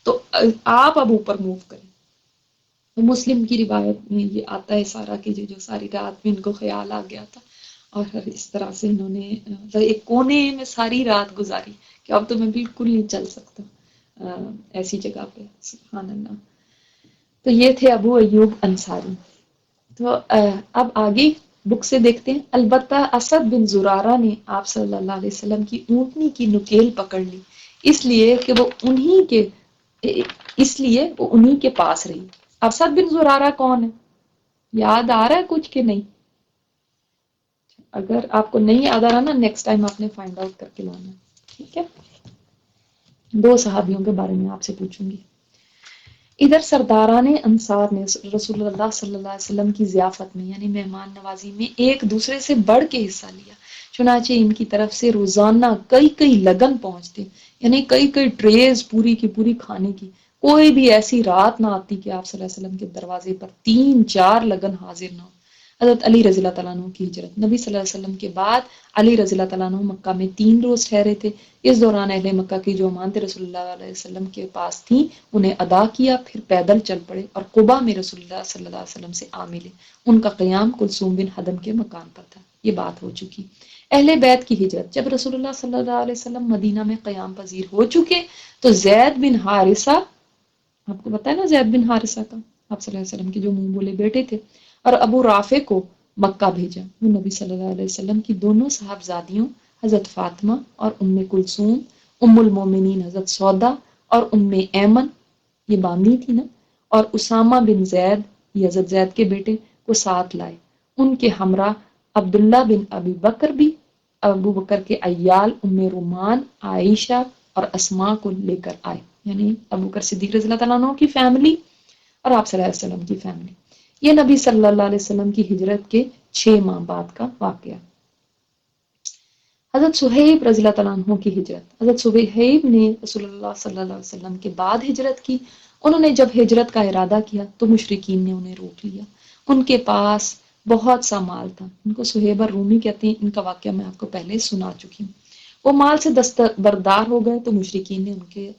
[SPEAKER 2] تو آپ اب اوپر موو کریں۔ مسلم کی روایت میں یہ آتا ہے سارا کہ جو ساری رات میں ان کو خیال آ گیا تھا، اور اس طرح سے انہوں نے ایک کونے میں ساری رات گزاری کہ اب تو میں بالکل نہیں چل سکتا ایسی جگہ پہ۔ سبحان اللہ۔ تو یہ تھے ابو ایوب انصاری۔ تو اب آگے بک سے دیکھتے ہیں۔ البتہ اسد بن زرارہ نے آپ صلی اللہ علیہ وسلم کی اونٹنی کی نکیل پکڑ لی، اس لیے وہ انہی کے پاس رہی۔ اسد بن زرارہ کون ہے؟ یاد آ رہا ہے کچھ کہ نہیں؟ اگر آپ کو نہیں یاد آ رہا نا، نیکسٹ ٹائم آپ نے فائنڈ آؤٹ کر کے لانا، ٹھیک ہے؟ دو صحابیوں کے بارے میں آپ سے پوچھوں گی۔ ادھر سرداران انصار نے رسول اللہ صلی اللہ علیہ وسلم کی ضیافت میں یعنی مہمان نوازی میں ایک دوسرے سے بڑھ کے حصہ لیا، چنانچہ ان کی طرف سے روزانہ کئی لگن پہنچتے، یعنی کئی ٹریز پوری کی پوری کھانے کی۔ کوئی بھی ایسی رات نہ آتی کہ آپ صلی اللہ علیہ وسلم کے دروازے پر 3-4 لگن حاضر نہ ہو۔ حضرت علی رضی اللہ تعالیٰ عنہ کی ہجرت، نبی صلی اللہ علیہ وسلم کے بعد علی رضی اللہ تعالیٰ عنہ مکہ میں 3 روز ٹھہرے تھے. اس دوران اہل مکہ کی جو امانتیں رسول اللہ علیہ وسلم کے پاس تھیں انہیں ادا کیا، پھر پیدل چل پڑے اور قباء میں رسول اللہ صلی اللہ علیہ وسلم سے آ ملے. ان کا قیام کلثوم بن حدم کے مکان پر تھا. یہ بات ہو چکی. اہل بیت کی ہجرت، جب رسول اللہ صلی اللہ علیہ وسلم مدینہ میں قیام پذیر ہو چکے تو زید بن حارثہ، آپ کو پتا ہے نا زید بن حارثہ کا، آپ صلی اللہ علیہ وسلم کے جو منہ بولے بیٹے تھے، اور ابو رافع کو مکہ بھیجا. وہ نبی صلی اللہ علیہ وسلم کی دونوں صاحبزادیوں حضرت فاطمہ اور ام کلثوم، ام المومنین حضرت سودا اور ام ایمن، یہ باندھی تھی نا، اور اسامہ بن زید، یہ حضرت زید کے بیٹے، کو ساتھ لائے. ان کے ہمراہ عبداللہ بن ابی بکر بھی، ابو بکر کے عیال ام رومان، عائشہ اور اسماء کو لے کر آئے. یعنی ابو بکر صدیق رضی اللہ تعالیٰ عنہ کی فیملی اور آپ صلی اللہ علیہ وسلم کی فیملی. یہ نبی صلی اللہ علیہ وسلم کی ہجرت کے 6 ماہ بعد کا واقعہ. حضرت صہیب رضی اللہ تعالیٰ عنہ کی ہجرت، حضرت صہیب نے رسول اللہ صلی اللہ علیہ وسلم کے بعد ہجرت کی. انہوں نے جب ہجرت کا ارادہ کیا تو مشرکین نے انہیں روک لیا. ان کے پاس بہت سا مال تھا. ان کو صہیب رومی کہتے ہیں. ان کا واقعہ میں آپ کو پہلے سنا چکی ہوں. وہ مال سے دستبردار ہو گئے تو مشرکین نے ان کے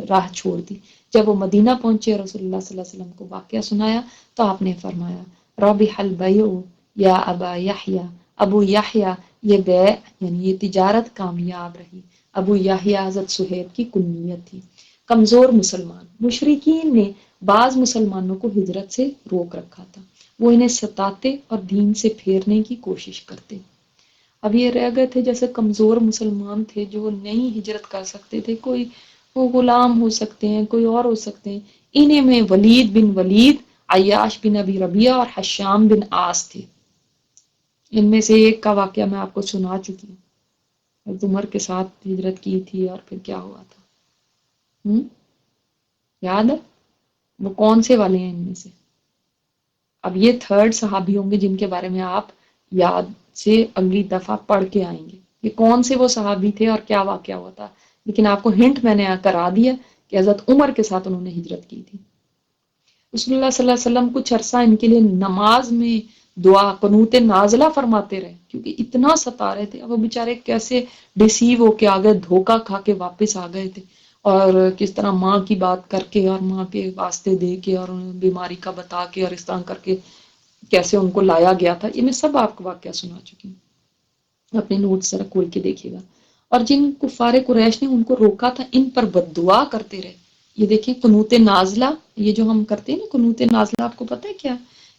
[SPEAKER 2] راہ چھوڑ دی. جب وہ مدینہ پہنچے رسول اللہ صلی اللہ علیہ وسلم کو واقعہ سنایا تو آپ نے فرمایا ربح البیع یا ابا یحییٰ، ابو یحییٰ، یہ بیع یعنی یہ تجارت کامیاب رہی. ابو یحییٰ حضرت صہیب کی کنیت تھی. کمزور مسلمان، مشرکین نے بعض مسلمانوں کو ہجرت سے روک رکھا تھا. وہ انہیں ستاتے اور دین سے پھیرنے کی کوشش کرتے. اب یہ رہ گئے تھے جیسے کمزور مسلمان تھے جو نہیں ہجرت کر سکتے تھے. کوئی وہ غلام ہو سکتے ہیں، کوئی اور ہو سکتے ہیں. انہیں میں ولید بن ولید، عیاش بن ابی ربیعہ اور حشام بن عاص تھے. ان میں سے ایک کا واقعہ میں آپ کو سنا چکی ہوں. حضرت عمر کے ساتھ ہجرت کی تھی اور پھر کیا ہوا تھا، یاد ہے؟ وہ کون سے والے ہیں ان میں سے؟ اب یہ 3rd صحابی ہوں گے جن کے بارے میں آپ یاد سے اگلی دفعہ پڑھ کے آئیں گے. یہ کون سے وہ صحابی تھے اور کیا واقعہ ہوا تھا. لیکن آپ کو ہنٹ میں نے کرا دیا کہ حضرت عمر کے ساتھ انہوں نے ہجرت کی تھی. رسول اللہ صلی اللہ علیہ وسلم کچھ عرصہ ان کے لیے نماز میں دعا قنوت نازلہ فرماتے رہے کیونکہ اتنا ستا رہے تھے. اب وہ بیچارے کیسے ڈیسیو ہو کے آ گئے، دھوکہ کھا کے واپس آ گئے تھے، اور کس طرح ماں کی بات کر کے اور ماں کے واسطے دے کے اور بیماری کا بتا کے اور اس طرح کر کے کیسے ان کو لایا گیا تھا. یہ میں سب آپ کو واقعہ سنا چکی ہوں. اپنے نوٹ ذرا کھول کے دیکھیے گا. اور جن کفار قریش نے ان کو روکا تھا ان پر بد دعا کرتے رہے. یہ دیکھیں قنوت نازلہ، یہ جو ہم کرتے ہیں نا قنوت نازلہ، آپ کو پتہ ہے کیا؟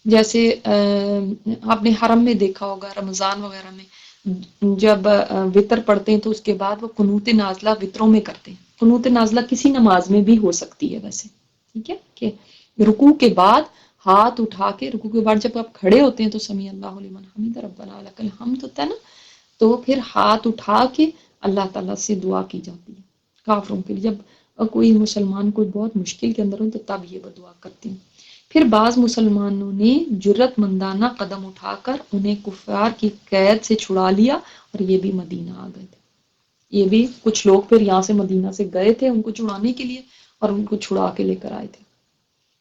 [SPEAKER 2] جیسے آپ نے حرم میں دیکھا ہوگا رمضان وغیرہ میں جب وطر پڑھتے ہیں تو اس کے بعد وہ قنوت نازلہ وطروں میں کرتے ہیں. قنوت نازلہ کسی نماز میں بھی ہو سکتی ہے ویسے، ٹھیک ہے، کہ رکوع کے بعد ہاتھ اٹھا کے، رکوع کے بعد جب آپ کھڑے ہوتے ہیں تو سمیع اللہ لمن حمدہ ربنا ولک الحمد ہوتا ہے نا، تو پھر ہاتھ اٹھا کے اللہ تعالیٰ سے دعا کی جاتی ہے کافروں کے لیے. جب کوئی مسلمان کوئی بہت مشکل کے اندر ہو تو تب یہ دعا کرتے ہیں. پھر بعض مسلمانوں نے جرت مندانہ قدم اٹھا کر انہیں کفار کی قید سے چھڑا لیا اور یہ بھی مدینہ آ گئے تھے. یہ بھی کچھ لوگ پھر یہاں سے مدینہ سے گئے تھے ان کو چھڑانے کے لیے اور ان کو چھڑا کے لے کر آئے تھے.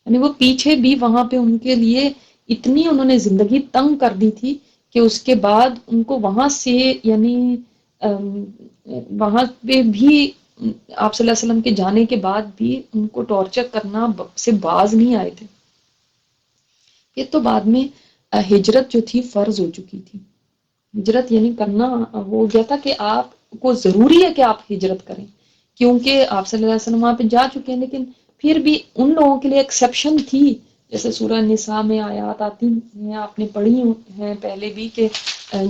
[SPEAKER 2] یعنی وہ پیچھے بھی وہاں پہ ان کے لیے اتنی انہوں نے زندگی تنگ کر دی تھی کہ اس کے بعد ان کو وہاں سے یعنی وہاں پہ بھی آپ صلی اللہ علیہ وسلم کے جانے کے بعد بھی ان کو ٹارچر کرنا سے باز نہیں آئے تھے. یہ تو بعد میں ہجرت جو تھی فرض ہو چکی تھی. ہجرت یعنی کرنا ہو گیا تھا کہ آپ کو ضروری ہے کہ آپ ہجرت کریں کیونکہ آپ صلی اللہ علیہ وسلم وہاں پہ جا چکے ہیں. لیکن پھر بھی ان لوگوں کے لیے ایکسیپشن تھی، جیسے سورہ نساء میں آیات آتی ہیں، آپ نے پڑھی ہیں پہلے بھی، کہ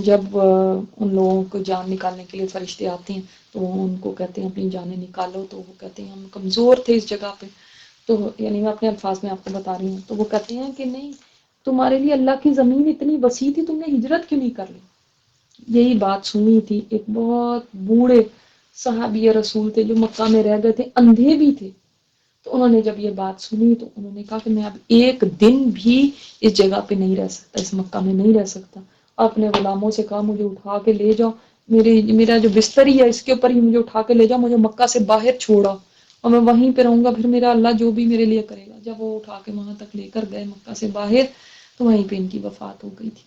[SPEAKER 2] جب ان لوگوں کو جان نکالنے کے لیے فرشتے آتے ہیں تو وہ ان کو کہتے ہیں اپنی جانیں نکالو، تو وہ کہتے ہیں ہم کمزور تھے اس جگہ پہ. تو یعنی میں اپنے الفاظ میں آپ کو بتا رہی ہوں، تو وہ کہتے ہیں کہ نہیں، تمہارے لیے اللہ کی زمین اتنی وسیع تھی، تم نے ہجرت کیوں نہیں کر لی؟ یہی بات سنی تھی. ایک بہت بوڑھے صحابی رسول تھے جو مکہ میں رہ گئے تھے، اندھے بھی تھے. تو انہوں نے جب یہ بات سنی تو انہوں نے کہا کہ میں اب ایک دن بھی اس جگہ پہ نہیں رہ سکتا، اس مکہ میں نہیں رہ سکتا. اپنے غلاموں سے کہا مجھے اٹھا کے لے جاؤ، میرا جو بستر ہی ہے اس کے اوپر ہی مجھے اٹھا کے لے جاؤ، مجھے مکہ سے باہر چھوڑا اور میں وہیں پہ رہوں گا، پھر میرا اللہ جو بھی میرے لیے کرے گا. جب وہ اٹھا کے وہاں تک لے کر گئے مکہ سے باہر تو وہیں پہ ان کی وفات ہو گئی تھی.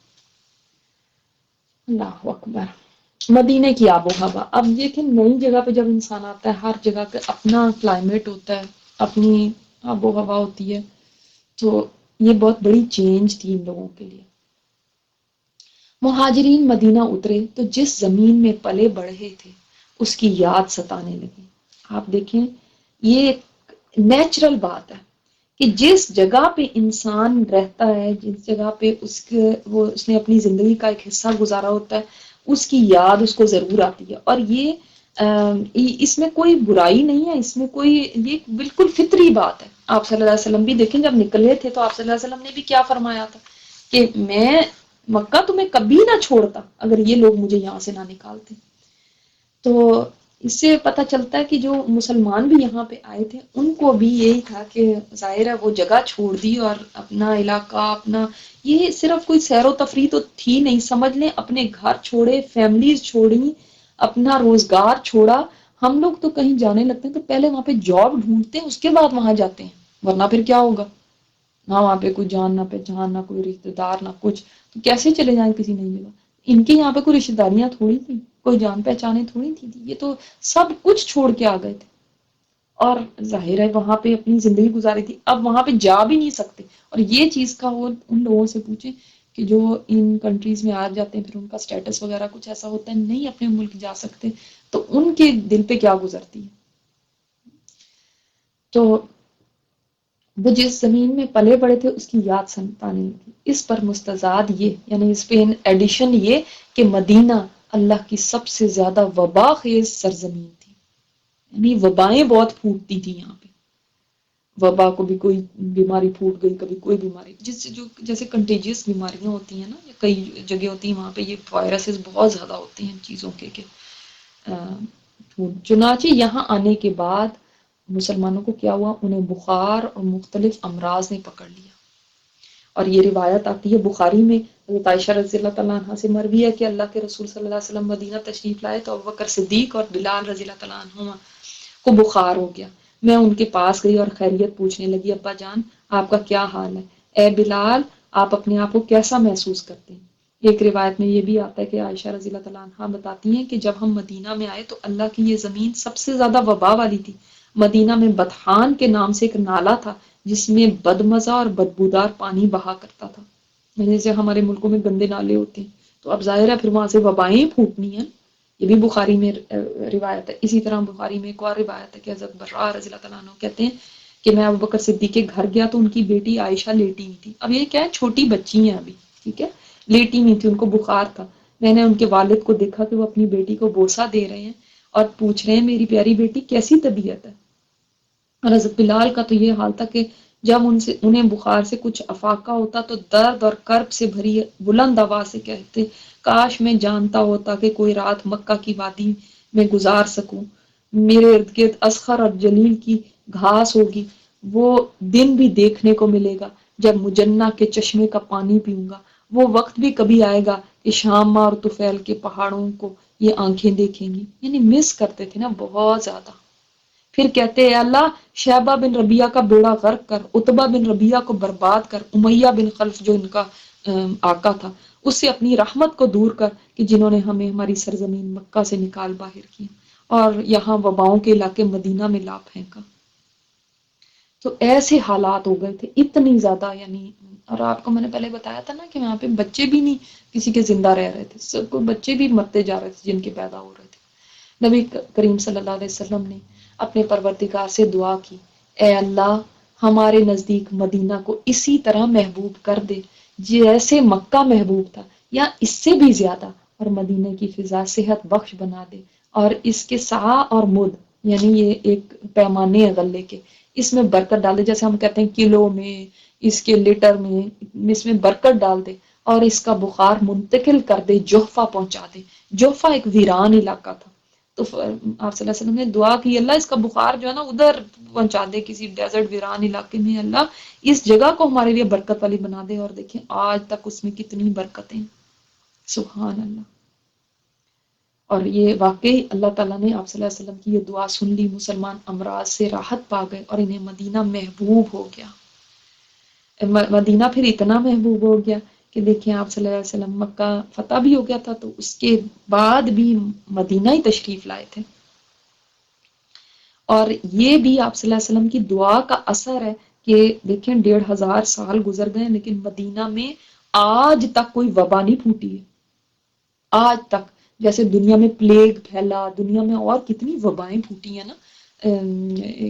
[SPEAKER 2] اللہ اکبر. مدینے کی آب و ہوا. اب دیکھیں نئی جگہ پہ جب انسان آتا ہے ہر جگہ کا اپنا کلائمیٹ ہوتا ہے، اپنی آب و ہوا ہوتی ہے، تو یہ بہت بڑی چینج تھی ان لوگوں کے لیے. مہاجرین مدینہ اترے تو جس زمین میں پلے بڑھے تھے اس کی یاد ستانے لگی. آپ دیکھیں یہ ایک نیچرل بات ہے کہ جس جگہ پہ انسان رہتا ہے، جس جگہ پہ اس نے اپنی زندگی کا ایک حصہ گزارا ہوتا ہے، اس کی یاد اس کو ضرور آتی ہے. اور یہ اس میں کوئی برائی نہیں ہے، اس میں کوئی، یہ بالکل فطری بات ہے. آپ صلی اللہ علیہ وسلم بھی دیکھیں جب نکلے تھے تو آپ صلی اللہ علیہ وسلم نے بھی کیا فرمایا تھا کہ میں مکہ تمہیں کبھی نہ چھوڑتا اگر یہ لوگ مجھے یہاں سے نہ نکالتے. تو اس سے پتہ چلتا ہے کہ جو مسلمان بھی یہاں پہ آئے تھے ان کو بھی یہی تھا کہ ظاہر ہے وہ جگہ چھوڑ دی اور اپنا علاقہ، اپنا، یہ صرف کوئی سیر و تفریح تو تھی نہیں، سمجھ لیں اپنے گھر چھوڑے، فیملیز چھوڑی، اپنا روزگار چھوڑا. ہم لوگ تو کہیں جانے لگتے ہیں تو پہلے وہاں پہ جاب ڈھونڈتے ہیں، اس کے بعد وہاں جاتے ہیں، ورنہ پھر کیا ہوگا؟ نہ وہاں پہ کوئی جان نہ پہچان، نہ کوئی رشتے دار، نہ کچھ، تو کیسے چلے جائیں کسی نئی جگہ؟ ان کے یہاں پہ کوئی رشتے داریاں تھوڑی تھی، کوئی جان پہچانیں تھوڑی تھی، یہ تو سب کچھ چھوڑ کے آ گئے تھے. اور ظاہر ہے وہاں پہ اپنی زندگی گزاری تھی، اب وہاں پہ جا بھی نہیں سکتے. اور یہ چیز کا وہ ان لوگوں سے پوچھیں کہ جو ان کنٹریز میں آ جاتے ہیں پھر ان کا سٹیٹس وغیرہ کچھ ایسا ہوتا ہے، نہیں اپنے ملک جا سکتے، تو ان کے دل پہ کیا گزرتی ہے. تو وہ جس زمین میں پلے بڑے تھے اس کی یاد ستانے لگی. اس پر مستزاد یہ، یعنی اس پہ ایڈیشن یہ کہ مدینہ اللہ کی سب سے زیادہ وبا خیز سرزمین تھی. یعنی وبائیں بہت پھوٹتی تھی یہاں پہ. وبا کو بھی کوئی بیماری پھوٹ گئی، کبھی کوئی بیماری، جیسے کنٹیجیس بیماریاں ہوتی ہیں نا، کئی جگہ ہوتی ہیں وہاں پہ یہ وائرسز بہت زیادہ ہوتے ہیں چیزوں کے کہ چنانچہ یہاں آنے کے بعد مسلمانوں کو کیا ہوا، انہیں بخار اور مختلف امراض نے پکڑ لیا. اور یہ روایت آتی ہے بخاری میں، حضرت عائشہ رضی اللہ تعالیٰ عنہ سے مروی ہے کہ اللہ کے رسول صلی اللہ علیہ وسلم مدینہ تشریف لائے تو ابوبکر صدیق اور بلال رضی اللہ تعالیٰ عنہما کو بخار ہو گیا. میں ان کے پاس گئی اور خیریت پوچھنے لگی، ابا جان آپ کا کیا حال ہے؟ اے بلال آپ اپنے آپ کو کیسا محسوس کرتے ہیں؟ ایک روایت میں یہ بھی آتا ہے کہ عائشہ رضی اللہ تعالیٰ عنہا بتاتی ہیں کہ جب ہم مدینہ میں آئے تو اللہ کی یہ زمین سب سے زیادہ وبا والی تھی. مدینہ میں بطحان کے نام سے ایک نالا تھا جس میں بدمزہ اور بدبودار پانی بہا کرتا تھا. جیسے ہمارے ملکوں میں گندے نالے ہوتے ہیں، تو اب ظاہر ہے پھر وہاں سے وبائیں پھوٹنی ہیں. یہ بھی بخاری میں روایت ہے. اسی طرح بخاری میں ایک اور روایت ہے کہ حضرت برا رضی اللہ تعالیٰ عنہ کہتے ہیں کہ میں ابوبکر صدیق کے گھر گیا تو ان کی بیٹی عائشہ لیٹی ہوئی تھی. اب یہ کیا ہے، چھوٹی بچی ہیں ابھی، ٹھیک ہے، لیٹی ہوئی تھی، ان کو بخار تھا. میں نے ان کے والد کو دیکھا کہ وہ اپنی بیٹی کو بوسہ دے رہے ہیں اور پوچھ رہے ہیں میری پیاری بیٹی کیسی طبیعت ہے. اور حضرت بلال کا تو یہ حال تھا کہ جب انہیں بخار سے کچھ افاقہ ہوتا تو درد اور کرب سے بھری بلند آواز سے کہتے کاش میں جانتا ہوتا کہ کوئی رات مکہ کی وادی میں گزار سکوں، میرے ارد گرد اصغر اور جلیل کی گھاس ہوگی، وہ دن بھی دیکھنے کو ملے گا جب مجنہ کے چشمے کا پانی پیوں گا، وہ وقت بھی کبھی آئے گا کہ شام اور طفیل کے پہاڑوں کو یہ آنکھیں دیکھیں گی. یعنی مس کرتے تھے نا بہت زیادہ. پھر کہتے ہیں اللہ شیبہ بن ربیہ کا بیڑا غرق کر، عتبہ بن ربیہ کو برباد کر، امیہ بن خلف جو ان کا آقا تھا اس سے اپنی رحمت کو دور کر کہ جنہوں نے ہمیں ہماری سرزمین مکہ سے نکال باہر کیا اور یہاں وباؤں کے علاقے مدینہ میں لا پھینکا. تو ایسے حالات ہو گئے تھے اتنی زیادہ. یعنی اور آپ کو میں نے پہلے بتایا تھا نا کہ وہاں پہ بچے بھی نہیں کسی کے زندہ رہ رہے تھے، سب کو بچے بھی مرتے جا رہے تھے جن کے پیدا ہو رہے تھے. نبی کریم صلی اللہ علیہ وسلم نے اپنے پروردگار سے دعا کی، اے اللہ ہمارے نزدیک مدینہ کو اسی طرح محبوب کر دے جیسے مکہ محبوب تھا یا اس سے بھی زیادہ، اور مدینہ کی فضا صحت بخش بنا دے اور اس کے سا اور مد، یعنی یہ ایک پیمانے ہیں غلے کے، اس میں برکت ڈال دے. جیسے ہم کہتے ہیں کلو میں، اس کے لیٹر میں، اس میں برکت ڈال دے اور اس کا بخار منتقل کر دے، جوفہ پہنچا دے. جوفہ ایک ویران علاقہ تھا. تو آپ صلی اللہ علیہ وسلم نے دعا کی اللہ اس کا بخار جو ہے نا ادھر پہنچا دے کسی ڈیزرٹ ویران علاقے میں، اللہ اس جگہ کو ہمارے لیے برکت والی بنا دے. اور دیکھیں آج تک اس میں کتنی برکتیں، سبحان اللہ. اور یہ واقعی اللہ تعالیٰ نے آپ صلی اللہ علیہ وسلم کی یہ دعا سن لی، مسلمان امراض سے راحت پا گئے اور انہیں مدینہ محبوب ہو گیا. مدینہ پھر اتنا محبوب ہو گیا کہ دیکھیں آپ صلی اللہ علیہ وسلم مکہ فتح بھی ہو گیا تھا تو اس کے بعد بھی مدینہ ہی تشریف لائے تھے، اور یہ بھی آپ صلی اللہ علیہ وسلم کی دعا کا اثر ہے کہ دیکھیں 1500 سال گزر گئے لیکن مدینہ میں آج تک کوئی وبا نہیں پھوٹی ہے، آج تک۔ جیسے دنیا میں پلیگ پھیلا، دنیا میں اور کتنی وبائیں پھوٹی ہیں نا،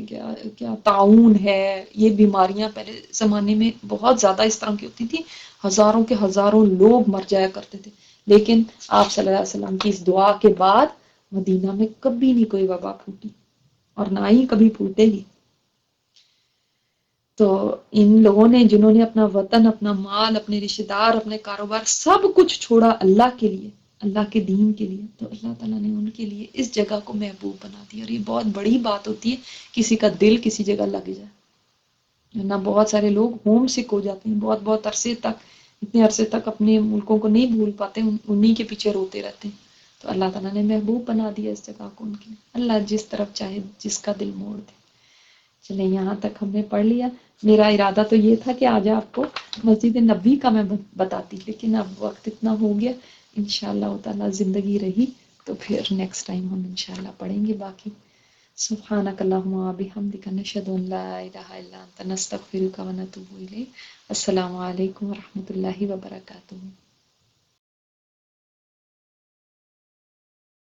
[SPEAKER 2] کیا کیا طاعون ہے، یہ بیماریاں پہلے زمانے میں بہت زیادہ اس طرح کی ہوتی تھی، ہزاروں کے ہزاروں لوگ مر جایا کرتے تھے، لیکن آپ صلی اللہ علیہ وسلم کی اس دعا کے بعد مدینہ میں کبھی نہیں کوئی وبا پھوٹی، اور نہ ہی کبھی پھوٹے گی۔ تو ان لوگوں نے جنہوں نے اپنا وطن، اپنا مال، اپنے رشتے دار، اپنے کاروبار سب کچھ چھوڑا اللہ کے لیے، اللہ کے دین کے لیے، تو اللہ تعالیٰ نے ان کے لیے اس جگہ کو محبوب بنا دیا، اور یہ بہت بڑی بات ہوتی ہے کسی کا دل کسی جگہ لگ جائے، ورنہ بہت سارے لوگ ہوم سک ہو جاتے ہیں، بہت بہت عرصے تک، اتنے عرصے تک اپنے ملکوں کو نہیں بھول پاتے، انہی کے پیچھے روتے رہتے ہیں۔ تو اللہ تعالیٰ نے محبوب بنا دیا اس جگہ کو ان کے لیے، اللہ جس طرف چاہے جس کا دل موڑ دے۔ چلیں یہاں تک ہم نے پڑھ لیا۔ میرا ارادہ تو یہ تھا کہ آج آپ کو مسجد نبی کا میں بتاتی، لیکن اب وقت اتنا ہو گیا، انشاءاللہ تعالی زندگی رہی تو پھر نیکسٹ ٹائم ہم انشاءاللہ پڑھیں گے باقی۔ سبحانک اللہم و بحمدک، نشہد ان لا الہ الا انت، نستغفرک و نتوب الیک۔ السلام علیکم و رحمۃ اللہ وبرکاتہ۔